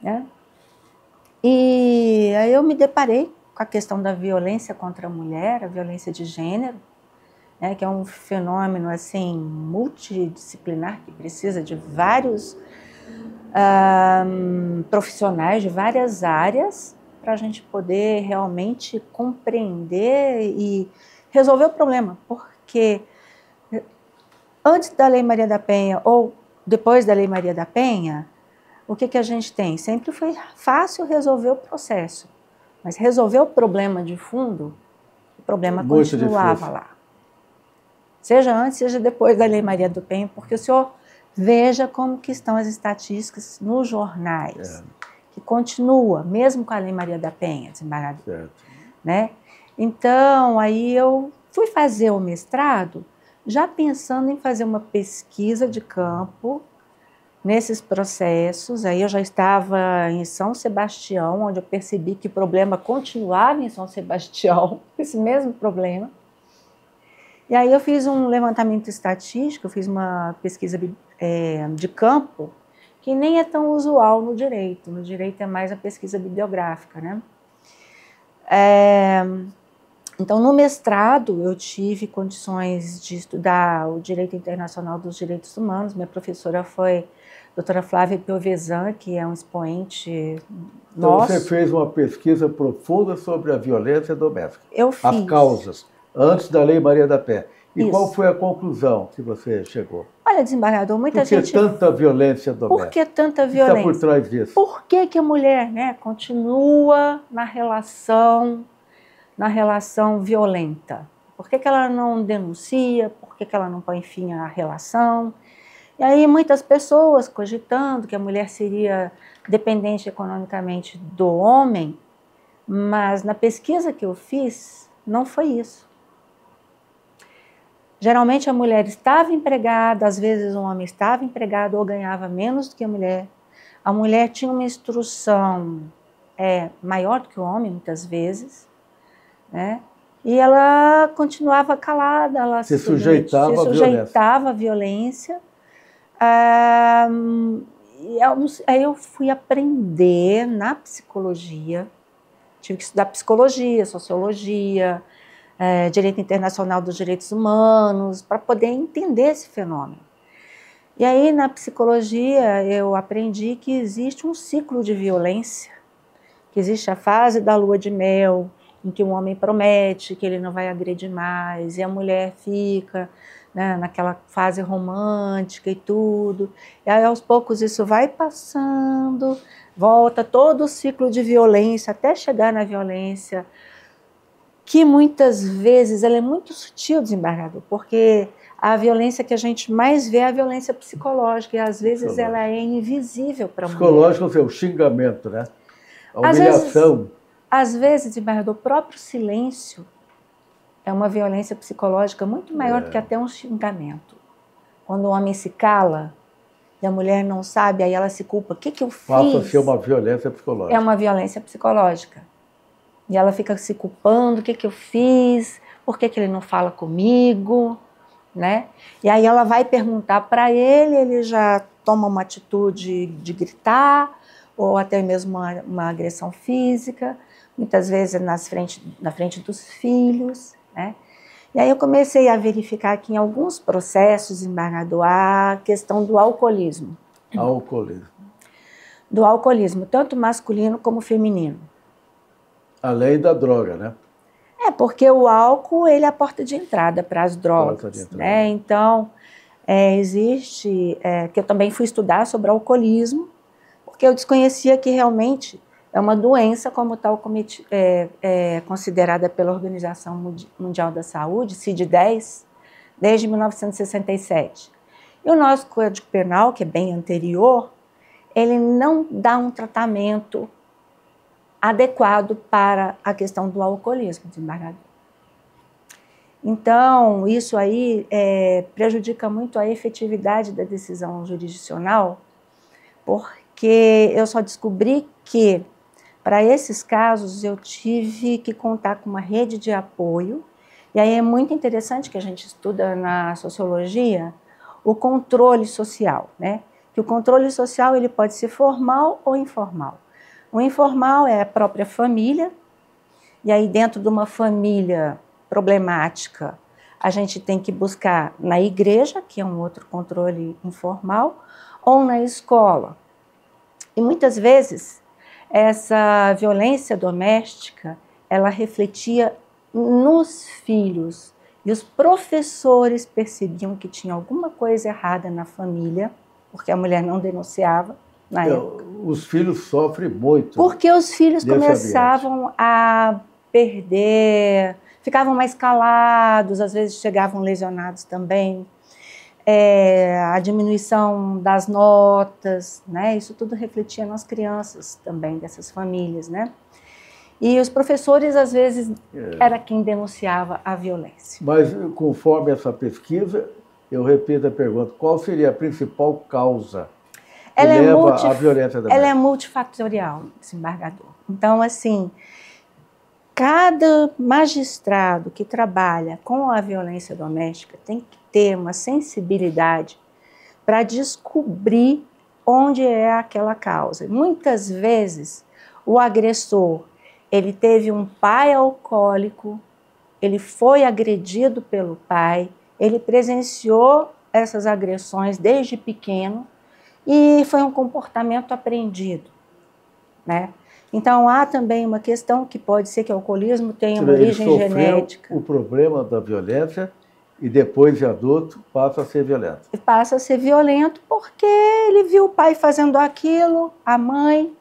né? E aí eu me deparei com a questão da violência contra a mulher, a violência de gênero, né, que é um fenômeno assim multidisciplinar que precisa de vários profissionais de várias áreas para a gente poder realmente compreender e resolver o problema, porque antes da Lei Maria da Penha ou depois da Lei Maria da Penha, o que a gente tem? Sempre foi fácil resolver o processo, mas resolver o problema de fundo, o problema continuava lá. Seja antes, seja depois da Lei Maria da Penha, porque o senhor veja como que estão as estatísticas nos jornais, que continua, mesmo com a Lei Maria da Penha, desembargador, né? Então, aí eu fui fazer o mestrado, já pensando em fazer uma pesquisa de campo nesses processos. Aí eu já estava em São Sebastião, onde eu percebi que o problema continuava em São Sebastião, esse mesmo problema. E aí eu fiz um levantamento estatístico, eu fiz uma pesquisa de campo, que nem é tão usual no direito. No direito é mais a pesquisa bibliográfica, né? Então, no mestrado, eu tive condições de estudar o direito internacional dos direitos humanos. Minha professora foi a doutora Flávia Piovesan, que é um expoente nosso. Então, você fez uma pesquisa profunda sobre a violência doméstica. Eu fiz. As causas, antes da Lei Maria da Penha. E Isso. Qual foi a conclusão que você chegou? Olha, desembargador, muita gente... Por que tanta violência doméstica? Por que tanta violência? O que está por trás disso? Por que a mulher, né, continua na relação violenta? Por que ela não denuncia? Por que ela não põe fim à relação? E aí muitas pessoas cogitando que a mulher seria dependente economicamente do homem, mas na pesquisa que eu fiz, não foi isso. Geralmente a mulher estava empregada, às vezes o homem estava empregado ou ganhava menos do que a mulher. A mulher tinha uma instrução maior do que o homem, muitas vezes, né? E ela continuava calada, ela se sujeitava à violência. aí eu fui aprender na psicologia, tive que estudar psicologia, sociologia, direito internacional dos direitos humanos, para poder entender esse fenômeno. E aí, na psicologia, eu aprendi que existe um ciclo de violência, que existe a fase da lua de mel, em que o homem promete que ele não vai agredir mais, e a mulher fica, né, naquela fase romântica e tudo. E aí, aos poucos, isso vai passando, volta todo o ciclo de violência, até chegar na violência, que muitas vezes ela é muito sutil, desembargador, porque a violência que a gente mais vê é a violência psicológica, e às vezes ela é invisível para a mulher. Psicológico é o xingamento, né? A humilhação. Às vezes, desembargador, o próprio silêncio é uma violência psicológica muito maior do que até um xingamento. Quando o homem se cala e a mulher não sabe, aí ela se culpa. O que eu fiz? Passa a ser uma violência psicológica. É uma violência psicológica. E ela fica se culpando, o que eu fiz? Por que ele não fala comigo? Né? E aí ela vai perguntar para ele, ele já toma uma atitude de gritar, ou até mesmo uma agressão física, muitas vezes na frente dos filhos, né? E aí eu comecei a verificar que em alguns processos, desembargador, a questão do alcoolismo. Alcoolismo. Do alcoolismo, tanto masculino como feminino. Além da droga, né? Porque o álcool ele é a porta de entrada para as drogas, né? Então, existe, que eu também fui estudar sobre alcoolismo, porque eu desconhecia que realmente é uma doença como tal, considerada pela Organização Mundial da Saúde, CID-10, desde 1967. E o nosso Código Penal, que é bem anterior, ele não dá um tratamento adequado para a questão do alcoolismo, desembargador. Então, isso aí prejudica muito a efetividade da decisão jurisdicional, porque eu só descobri que, para esses casos, eu tive que contar com uma rede de apoio, e aí é muito interessante que a gente estuda na sociologia o controle social, né? Que o controle social ele pode ser formal ou informal. O informal é a própria família, e aí dentro de uma família problemática, a gente tem que buscar na igreja, que é um outro controle informal, ou na escola. E muitas vezes, essa violência doméstica, ela refletia nos filhos, e os professores percebiam que tinha alguma coisa errada na família, porque a mulher não denunciava, na época. Os filhos sofrem muito. Porque os filhos começavam a perder, ficavam mais calados, às vezes chegavam lesionados também. A diminuição das notas, né? Isso tudo refletia nas crianças também, dessas famílias, né? E os professores, às vezes, era quem denunciava a violência. Mas, conforme essa pesquisa, eu repito a pergunta, qual seria a principal causa que leva à violência doméstica? Ela é multifatorial, desembargador. Então, assim, cada magistrado que trabalha com a violência doméstica tem que ter uma sensibilidade para descobrir onde é aquela causa. Muitas vezes, o agressor, ele teve um pai alcoólico, ele foi agredido pelo pai, ele presenciou essas agressões desde pequeno, e foi um comportamento aprendido, né? Então, há também uma questão que pode ser que o alcoolismo tenha uma origem genética. O problema da violência e depois de adulto passa a ser violento. Passa a ser violento porque ele viu o pai fazendo aquilo, a mãe,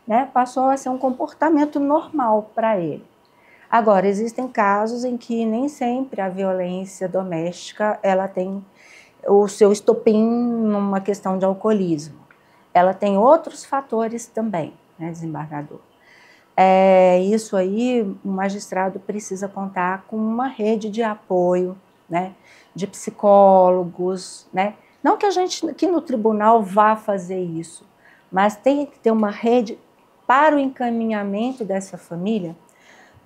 né? Passou a ser um comportamento normal para ele. Agora, existem casos em que nem sempre a violência doméstica ela tem o seu estopim numa questão de alcoolismo. Ela tem outros fatores também, né, desembargador? Isso aí, o magistrado precisa contar com uma rede de apoio, né, de psicólogos, né? Não que a gente aqui no tribunal vá fazer isso, mas tem que ter uma rede para o encaminhamento dessa família,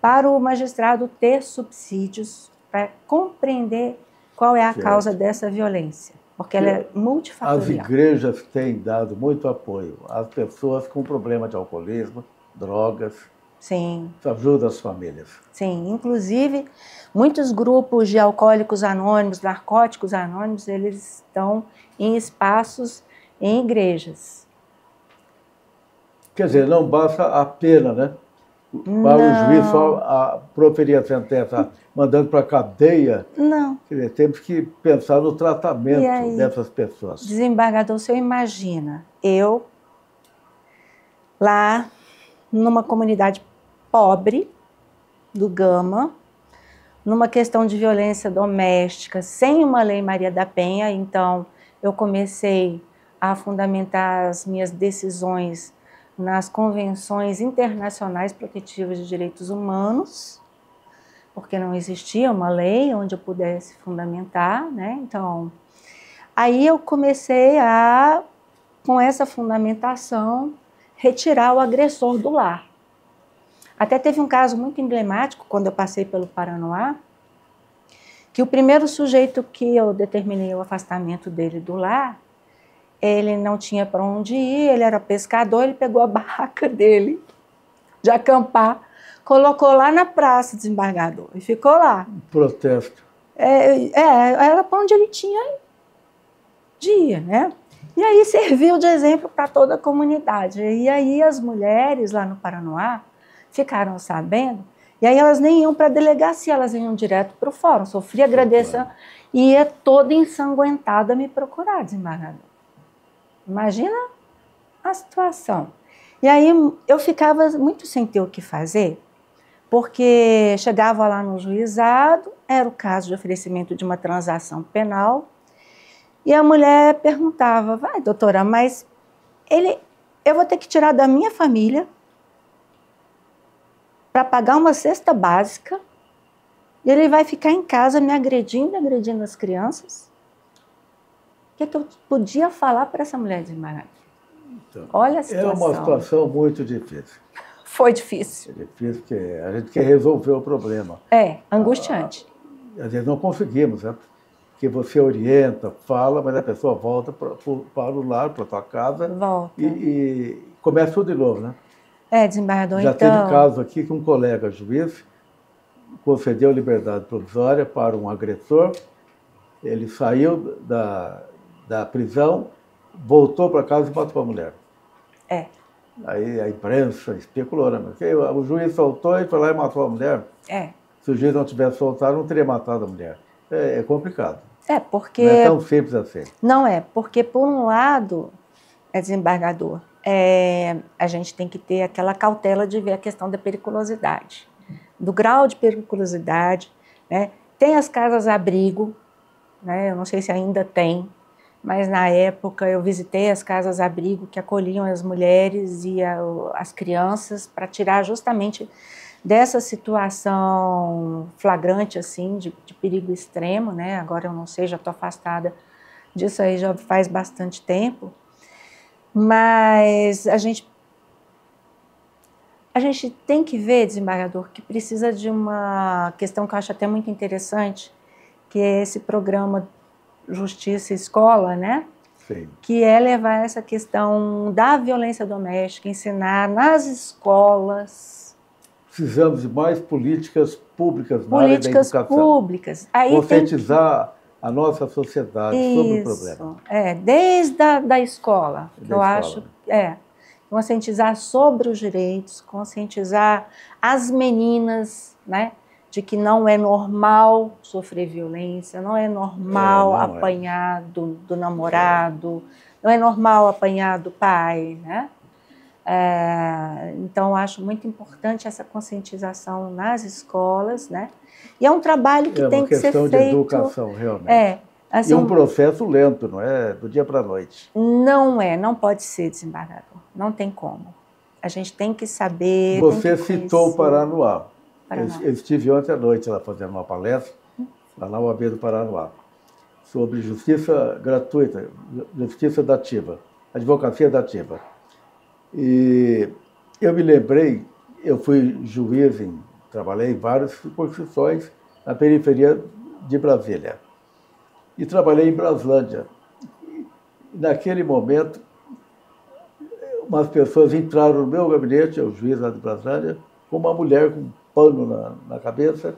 para o magistrado ter subsídios para compreender qual é a causa dessa violência. porque ela é multifatorial. As igrejas têm dado muito apoio às pessoas com problema de alcoolismo, drogas. Sim. Isso ajuda as famílias. Sim, inclusive, muitos grupos de alcoólicos anônimos, narcóticos anônimos, eles estão em espaços, em igrejas. Quer dizer, não basta a pena, né? Para o juiz só proferir a sentença, mandando para a cadeia. Não. Quer dizer, temos que pensar no tratamento dessas pessoas. Desembargador, o senhor imagina, eu lá numa comunidade pobre do Gama, numa questão de violência doméstica, sem uma lei Maria da Penha, então eu comecei a fundamentar as minhas decisões nas convenções internacionais protetivas de direitos humanos, porque não existia uma lei onde eu pudesse fundamentar, né? Então, aí eu comecei a, com essa fundamentação, retirar o agressor do lar. Até teve um caso muito emblemático, quando eu passei pelo Paranoá, que o primeiro sujeito que eu determinei o afastamento dele do lar, ele não tinha para onde ir, ele era pescador, ele pegou a barraca dele de acampar, colocou lá na praça, desembargador, e ficou lá. Protesto. Era para onde ele tinha dia, né? E aí serviu de exemplo para toda a comunidade. E aí as mulheres lá no Paranoá ficaram sabendo, e aí elas nem iam para a delegacia, elas iam direto para o fórum, sofria agressão, e ia toda ensanguentada me procurar, desembargador. Imagina a situação. E aí eu ficava muito sem ter o que fazer, porque chegava lá no juizado, era o caso de oferecimento de uma transação penal, e a mulher perguntava, vai, doutora, mas eu vou ter que tirar da minha família para pagar uma cesta básica, e ele vai ficar em casa me agredindo as crianças? O que eu podia falar para essa mulher, desembargador? Então, olha a situação. É uma situação muito difícil. Foi difícil. É difícil porque a gente quer resolver o problema. É, angustiante. Às vezes não conseguimos, né? Porque você orienta, fala, mas a pessoa volta para o lar, para a sua casa. Volta. E começa tudo de novo, né? Desembargador, Já então... teve caso aqui que um colega juiz concedeu liberdade provisória para um agressor, ele saiu da prisão, voltou para casa e matou a mulher. Aí a imprensa especulou, né? Porque o juiz soltou e foi lá e matou a mulher. Se o juiz não tivesse soltado, não teria matado a mulher. É complicado. Porque... Não é tão simples assim. Não é, porque por um lado, desembargador, a gente tem que ter aquela cautela de ver a questão da periculosidade, do grau de periculosidade, né? Tem as casas-abrigo, né? Eu não sei se ainda tem, mas na época eu visitei as casas-abrigo que acolhiam as mulheres e as crianças para tirar justamente dessa situação flagrante, assim, de perigo extremo, né? Agora eu não sei, já estou afastada disso aí já faz bastante tempo, mas a gente tem que ver, desembargador, que precisa de uma questão que eu acho até muito interessante, que é esse programa Justiça e Escola, né? Sim. Que é levar essa questão da violência doméstica, ensinar nas escolas. Precisamos de mais políticas públicas na área da educação. Políticas públicas. Aí conscientizar a nossa sociedade sobre o problema. Desde a escola, que eu acho, conscientizar sobre os direitos, conscientizar as meninas, né, de que não é normal sofrer violência, não é normal apanhar do namorado, não é normal apanhar do pai, né? Então, eu acho muito importante essa conscientização nas escolas, né? E é um trabalho que tem que ser feito... É uma questão de educação, realmente. Assim, e um processo lento, não é do dia para a noite. Não pode ser, desembargador. Não tem como. A gente tem que saber... Você citou o Paranoá. Eu estive ontem à noite lá fazendo uma palestra, lá na UAB do Paranoá, sobre justiça gratuita, justiça dativa, advocacia dativa. E eu me lembrei, eu fui juiz, trabalhei em várias circunscrições na periferia de Brasília. E trabalhei em Braslândia, naquele momento, umas pessoas entraram no meu gabinete, o juiz lá de Brasília, com uma mulher com um pano na cabeça.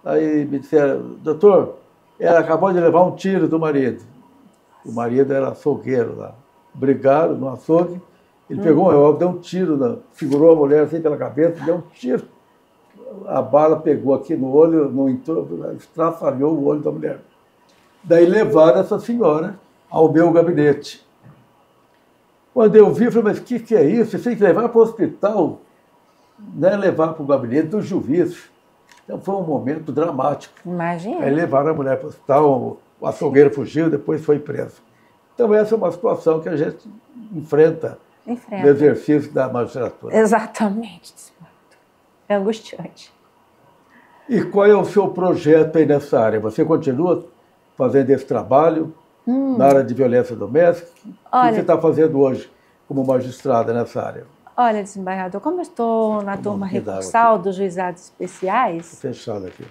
Aí me disseram, doutor, ela acabou de levar um tiro do marido. O marido era açougueiro lá. Brigaram no açougue. Ele pegou um revólver, deu um tiro, segurou a mulher assim pela cabeça, deu um tiro. A bala pegou aqui no olho, não entrou, estraçalhou o olho da mulher. Daí levaram essa senhora ao meu gabinete. Quando eu vi, eu falei, mas o que é isso? Você tem que levar para o hospital, né? Levar para o gabinete do juiz. Então foi um momento dramático. Imagina. Aí levaram a mulher para o hospital, o açougueiro fugiu, depois foi preso. Então essa é uma situação que a gente enfrenta no exercício da magistratura. Exatamente. É angustiante. E qual é o seu projeto aí nessa área? Você continua fazendo esse trabalho na área de violência doméstica? O que você está fazendo hoje como magistrada nessa área? Olha, desembargador, como eu estou na turma recursal dos juizados especiais... Fechado aqui.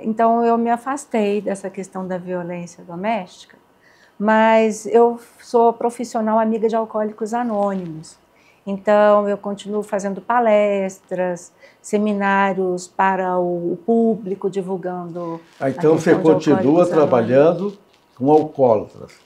Então, eu me afastei dessa questão da violência doméstica, mas eu sou profissional amiga de Alcoólicos Anônimos. Então, eu continuo fazendo palestras, seminários para o público, divulgando. Então, você continua trabalhando com alcoólatras,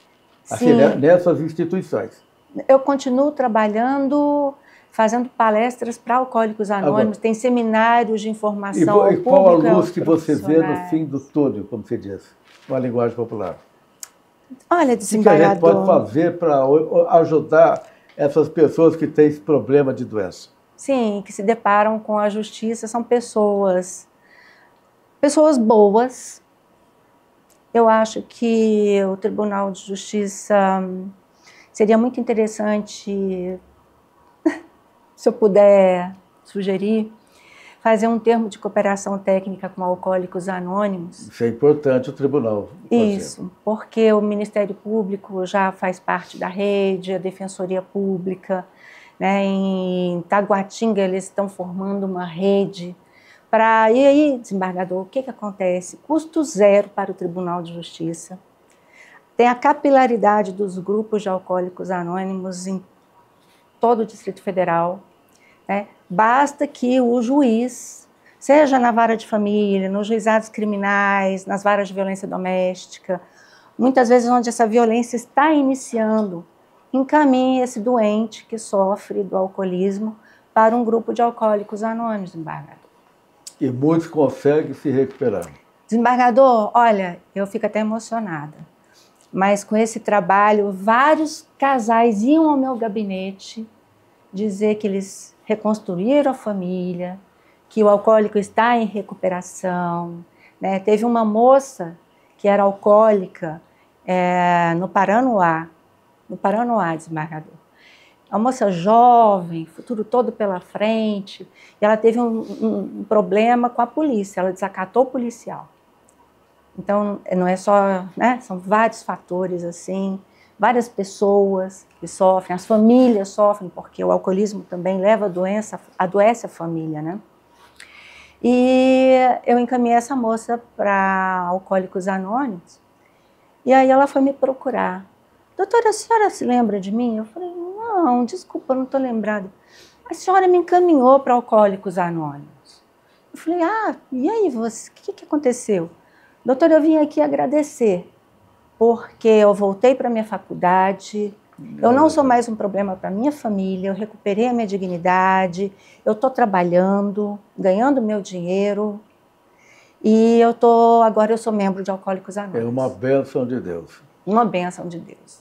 assim, nessas instituições? Eu continuo trabalhando, fazendo palestras para Alcoólicos Anônimos, tem seminários de informação ao público. E qual a luz que você vê no fim do túnel, como se diz, com a linguagem popular? Olha, desembargador... O que a gente pode fazer para ajudar essas pessoas que têm esse problema de doença? Sim, que se deparam com a justiça, são pessoas boas. Eu acho que o Tribunal de Justiça seria muito interessante, se eu puder sugerir, fazer um termo de cooperação técnica com Alcoólicos Anônimos. Isso é importante o tribunal fazer. Isso, porque o Ministério Público já faz parte da rede, a Defensoria Pública, né, em Taguatinga eles estão formando uma rede para... E aí, desembargador, o que acontece? Custo zero para o Tribunal de Justiça. Tem a capilaridade dos grupos de Alcoólicos Anônimos em todo o Distrito Federal, né? Basta que o juiz, seja na vara de família, nos juizados criminais, nas varas de violência doméstica, muitas vezes onde essa violência está iniciando, encaminhe esse doente que sofre do alcoolismo para um grupo de Alcoólicos Anônimos, desembargador. E muitos conseguem se recuperar. Desembargador, olha, eu fico até emocionada, mas com esse trabalho, vários casais iam ao meu gabinete dizer que eles reconstruíram a família, que o alcoólico está em recuperação, né? Teve uma moça que era alcoólica no Paranoá, desembargador. Uma moça jovem, futuro todo pela frente, e ela teve um problema com a polícia, ela desacatou o policial. Então, não é só, né? São vários fatores assim, várias pessoas que sofrem, as famílias sofrem, porque o alcoolismo também leva a doença, adoece a família, né? E eu encaminhei essa moça para Alcoólicos Anônimos, e aí ela foi me procurar. Doutora, a senhora se lembra de mim? Eu falei, não, desculpa, não estou lembrada. A senhora me encaminhou para Alcoólicos Anônimos. Eu falei, e aí, você, o que aconteceu? Doutora, eu vim aqui agradecer, porque eu voltei para a minha faculdade, eu não sou mais um problema para a minha família, eu recuperei a minha dignidade, eu estou trabalhando, ganhando meu dinheiro, e agora eu sou membro de Alcoólicos Anônimos. É uma bênção de Deus. Uma bênção de Deus.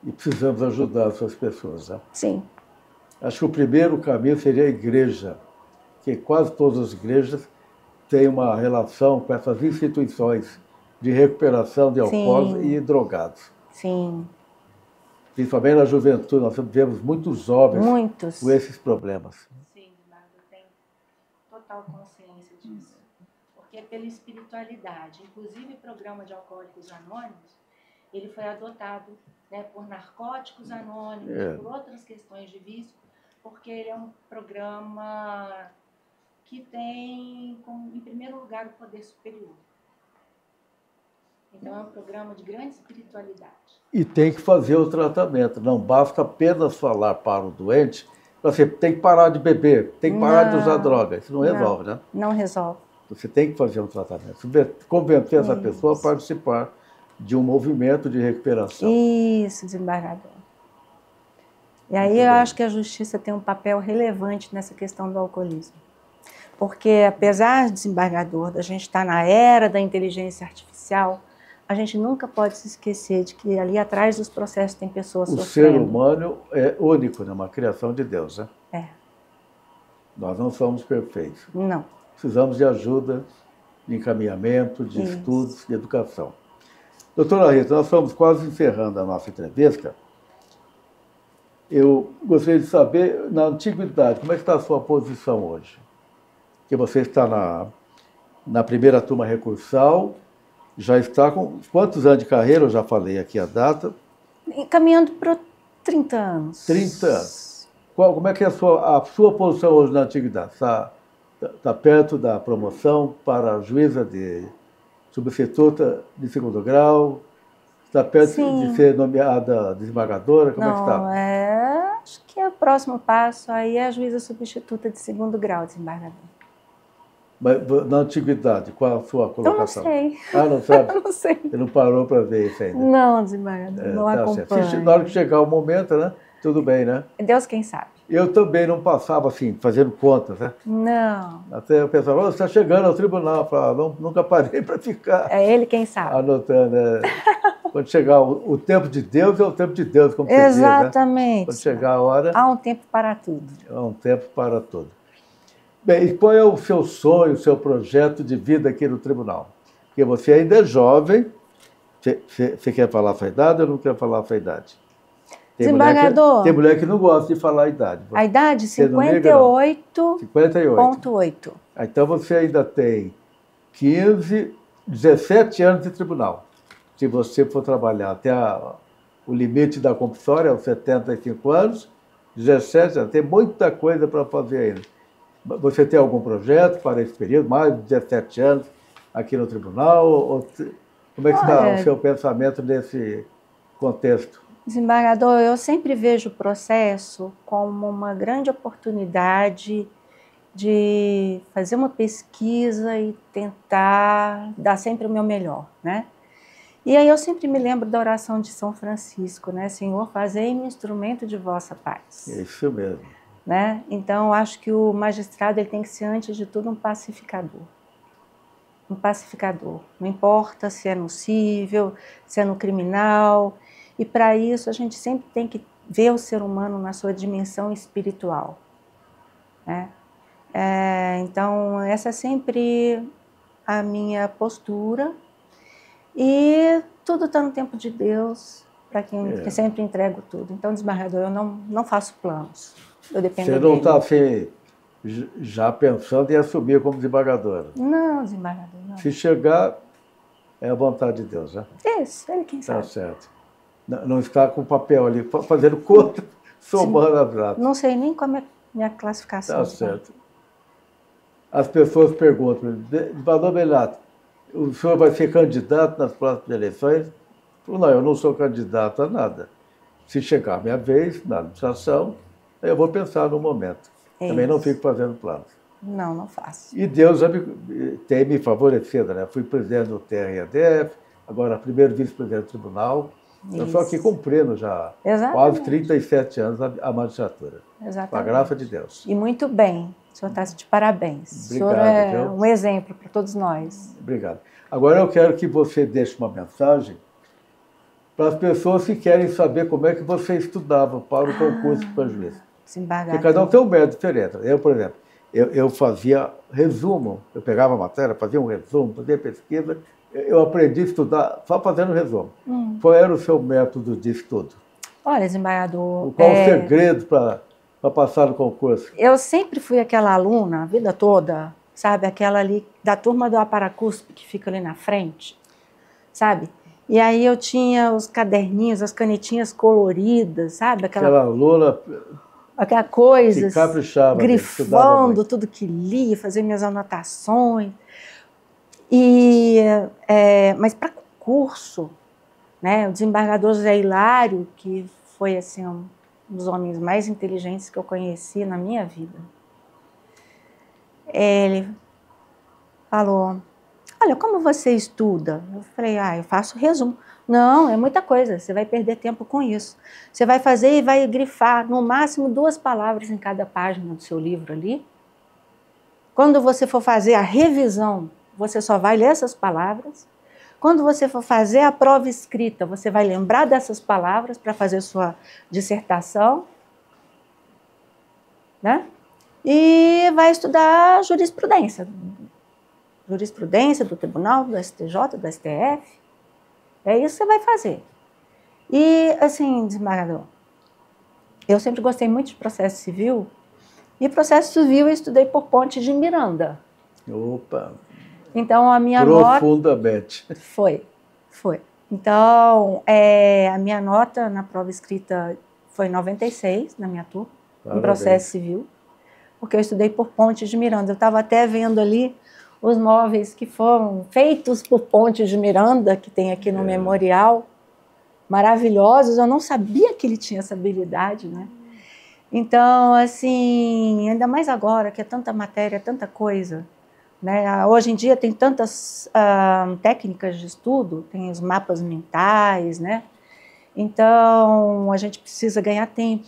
E precisamos ajudar essas pessoas, né? Sim. Acho que o primeiro caminho seria a igreja, que quase todas as igrejas têm uma relação com essas instituições de recuperação de alcoólicos e drogados. Sim. Principalmente na juventude, nós vemos muitos jovens com esses problemas. Sim, eu tenho total consciência disso. Porque é pela espiritualidade. Inclusive, o programa de Alcoólicos Anônimos, ele foi adotado, né, por Narcóticos Anônimos, por outras questões de vício, porque ele é um programa que tem, em primeiro lugar, o poder superior. Então é um programa de grande espiritualidade. E tem que fazer o tratamento. Não basta apenas falar para o doente, você tem que parar de beber, tem que parar de usar droga. Isso não resolve, né? Não resolve. Você tem que fazer um tratamento. Convencer essa pessoa a participar de um movimento de recuperação. Isso, desembargador. E aí eu acho que a justiça tem um papel relevante nessa questão do alcoolismo. Porque, apesar, desembargador, da gente estar na era da inteligência artificial, a gente nunca pode se esquecer de que ali atrás dos processos tem pessoas sofrendo. O ser humano é único, né? Uma criação de Deus, né? É. Nós não somos perfeitos. Não. Precisamos de ajuda, de encaminhamento, de estudos, de educação. Doutora Rita, nós estamos quase encerrando a nossa entrevista. Eu gostaria de saber, na antiguidade, como é que está a sua posição hoje? Que você está na primeira turma recursal, já está com quantos anos de carreira? Eu já falei aqui a data. Caminhando para 30 anos. 30 anos. Como é que é a sua posição hoje na antiguidade? Está perto da promoção para juíza de substituta de segundo grau? Está perto de ser nomeada desembargadora? Como é que está? Acho que o próximo passo aí é a juíza substituta de segundo grau, desembargador. Mas na antiguidade, qual a sua colocação? Eu não sei. Ah, não sabe? Eu não sei. Você não parou para ver isso ainda? Não, desembargador, não acompanho. Na hora que chegar o momento, né? Tudo bem, né? Deus quem sabe. Eu também não passava assim, fazendo contas, né? Não. Até eu pensava, você está chegando ao tribunal. Eu falava, nunca parei para ficar. É ele quem sabe. Anotando. Quando chegar o tempo de Deus, é o tempo de Deus, como você diz, né? Exatamente. Quando chegar a hora... Há um tempo para tudo. Há um tempo para tudo. Bem, e qual é o seu sonho, o seu projeto de vida aqui no tribunal? Porque você ainda é jovem. Você quer falar a sua idade ou não quer falar a sua idade? Desembargador. Tem mulher que não gosta de falar a idade. A idade? 58,8. Então você ainda tem 17 anos de tribunal. Se você for trabalhar até o limite da compulsória, aos 75 anos, 17 anos, tem muita coisa para fazer ainda. Você tem algum projeto para esse período, mais de 17 anos aqui no tribunal? Como é que está o seu pensamento nesse contexto? Desembargador, eu sempre vejo o processo como uma grande oportunidade de fazer uma pesquisa e tentar dar sempre o meu melhor, né? E aí eu sempre me lembro da oração de São Francisco, né? Senhor, fazei-me instrumento de vossa paz. É isso mesmo. Né? Então, eu acho que o magistrado ele tem que ser, antes de tudo, um pacificador. Um pacificador. Não importa se é no cível, se é no criminal. E, para isso, a gente sempre tem que ver o ser humano na sua dimensão espiritual. Né? Então, essa é sempre a minha postura. E tudo está no tempo de Deus, para quem sempre entrego tudo. Então, desembargador, eu não faço planos. Eu dependo dele. Você não está já pensando em assumir como desembargadora? Não, desembargador, não. Se chegar, é a vontade de Deus, né? Isso, ele quem sabe. Tá certo. Não está com o papel ali, fazendo conta, somando as datas. Não sei nem qual é a minha classificação. Tá certo. As pessoas perguntam, Valor Belato, o senhor vai ser candidato nas próximas eleições? Eu falo, não, eu não sou candidato a nada. Se chegar a minha vez na administração, eu vou pensar no momento. Também não fico fazendo planos. Não faço. E Deus já tem me favorecido, né? Fui presidente do TREDF, agora primeiro vice-presidente do tribunal. Eu estou aqui cumprindo já quase 37 anos a magistratura. Exatamente. Com a graça de Deus. E muito bem. O senhor está de parabéns. Obrigado, o senhor é um exemplo para todos nós. Obrigado. Agora eu quero que você deixe uma mensagem para as pessoas que querem saber como é que você estudava para o concurso para juiz. Porque cada um tem um método diferente. Eu, por exemplo, eu fazia resumo. Eu pegava a matéria, fazia um resumo, fazia pesquisa. Eu aprendi a estudar só fazendo resumo. Qual era o seu método de estudo? Olha, desembargador... Qual o segredo para passar no concurso? Eu sempre fui aquela aluna, a vida toda, sabe? Aquela ali da turma do Aparacusp, que fica ali na frente, sabe? E aí eu tinha os caderninhos, as canetinhas coloridas, sabe? Aquela aluna... Aquela coisa, que caprichava, grifando tudo que lia, fazia minhas anotações. Mas para curso, né, o desembargador José Hilário, que foi assim, um dos homens mais inteligentes que eu conheci na minha vida, ele falou, olha, como você estuda? Eu falei, eu faço resumo. Não, é muita coisa, você vai perder tempo com isso. Você vai fazer e vai grifar, no máximo, 2 palavras em cada página do seu livro ali. Quando você for fazer a revisão, você só vai ler essas palavras. Quando você for fazer a prova escrita, você vai lembrar dessas palavras para fazer sua dissertação, né? E vai estudar jurisprudência. Jurisprudência do Tribunal, do STJ, do STF. É isso que você vai fazer. E, assim, desembargador, eu sempre gostei muito de processo civil. E processo civil eu estudei por Ponte de Miranda. Opa! Então, a minha profundamente. nota... Foi. Então, a minha nota na prova escrita foi 96, na minha turma, em processo civil, porque eu estudei por Ponte de Miranda. Eu estava até vendo ali os móveis que foram feitos por Ponte de Miranda, que tem aqui no memorial, maravilhosos. Eu não sabia que ele tinha essa habilidade, né? Então, assim, ainda mais agora, que é tanta matéria, tanta coisa, né? Hoje em dia tem tantas técnicas de estudo, tem os mapas mentais, né? Então, a gente precisa ganhar tempo,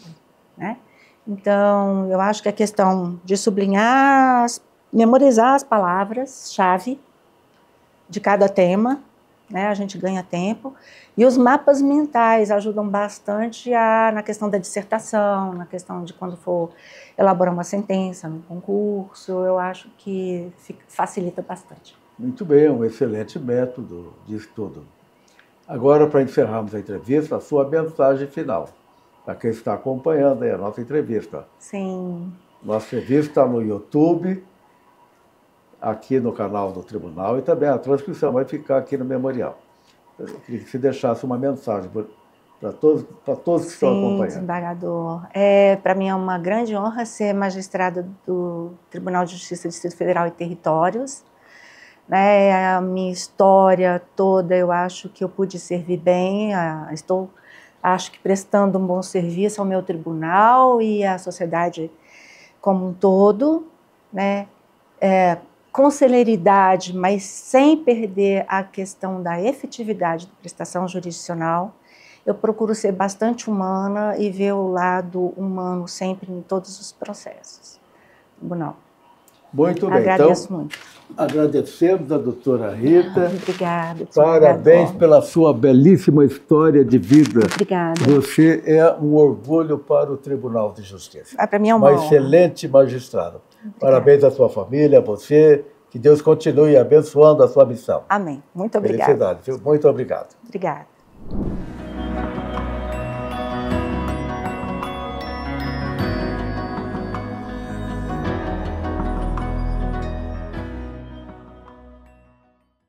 né? Então, eu acho que a questão de sublinhar, memorizar as palavras-chave de cada tema, né? A gente ganha tempo. E os mapas mentais ajudam bastante na questão da dissertação, na questão de quando for elaborar uma sentença no concurso. Eu acho que facilita bastante. Muito bem, um excelente método de estudo. Agora, para encerrarmos a entrevista, a sua mensagem final, para quem está acompanhando aí a nossa entrevista. Sim. Nossa entrevista está no YouTube, aqui no canal do Tribunal, e também a transcrição vai ficar aqui no Memorial. Eu queria que você deixasse uma mensagem para todos que estão acompanhando. Sim, desembargador. Para mim é uma grande honra ser magistrada do Tribunal de Justiça do Distrito Federal e Territórios. A minha história toda, eu acho que eu pude servir bem, estou, acho que prestando um bom serviço ao meu tribunal e à sociedade como um todo, né? Com celeridade, mas sem perder a questão da efetividade da prestação jurisdicional. Eu procuro ser bastante humana e ver o lado humano sempre em todos os processos. Tribunal. Muito bem. Agradeço muito. Agradecemos a doutora Rita. Obrigada. Parabéns pela sua belíssima história de vida. Obrigada. Você é um orgulho para o Tribunal de Justiça. Para mim é uma honra. Excelente magistrada. Parabéns à sua família, a você. Que Deus continue abençoando a sua missão. Amém. Muito obrigada. Felicidade. Muito obrigado. Obrigada.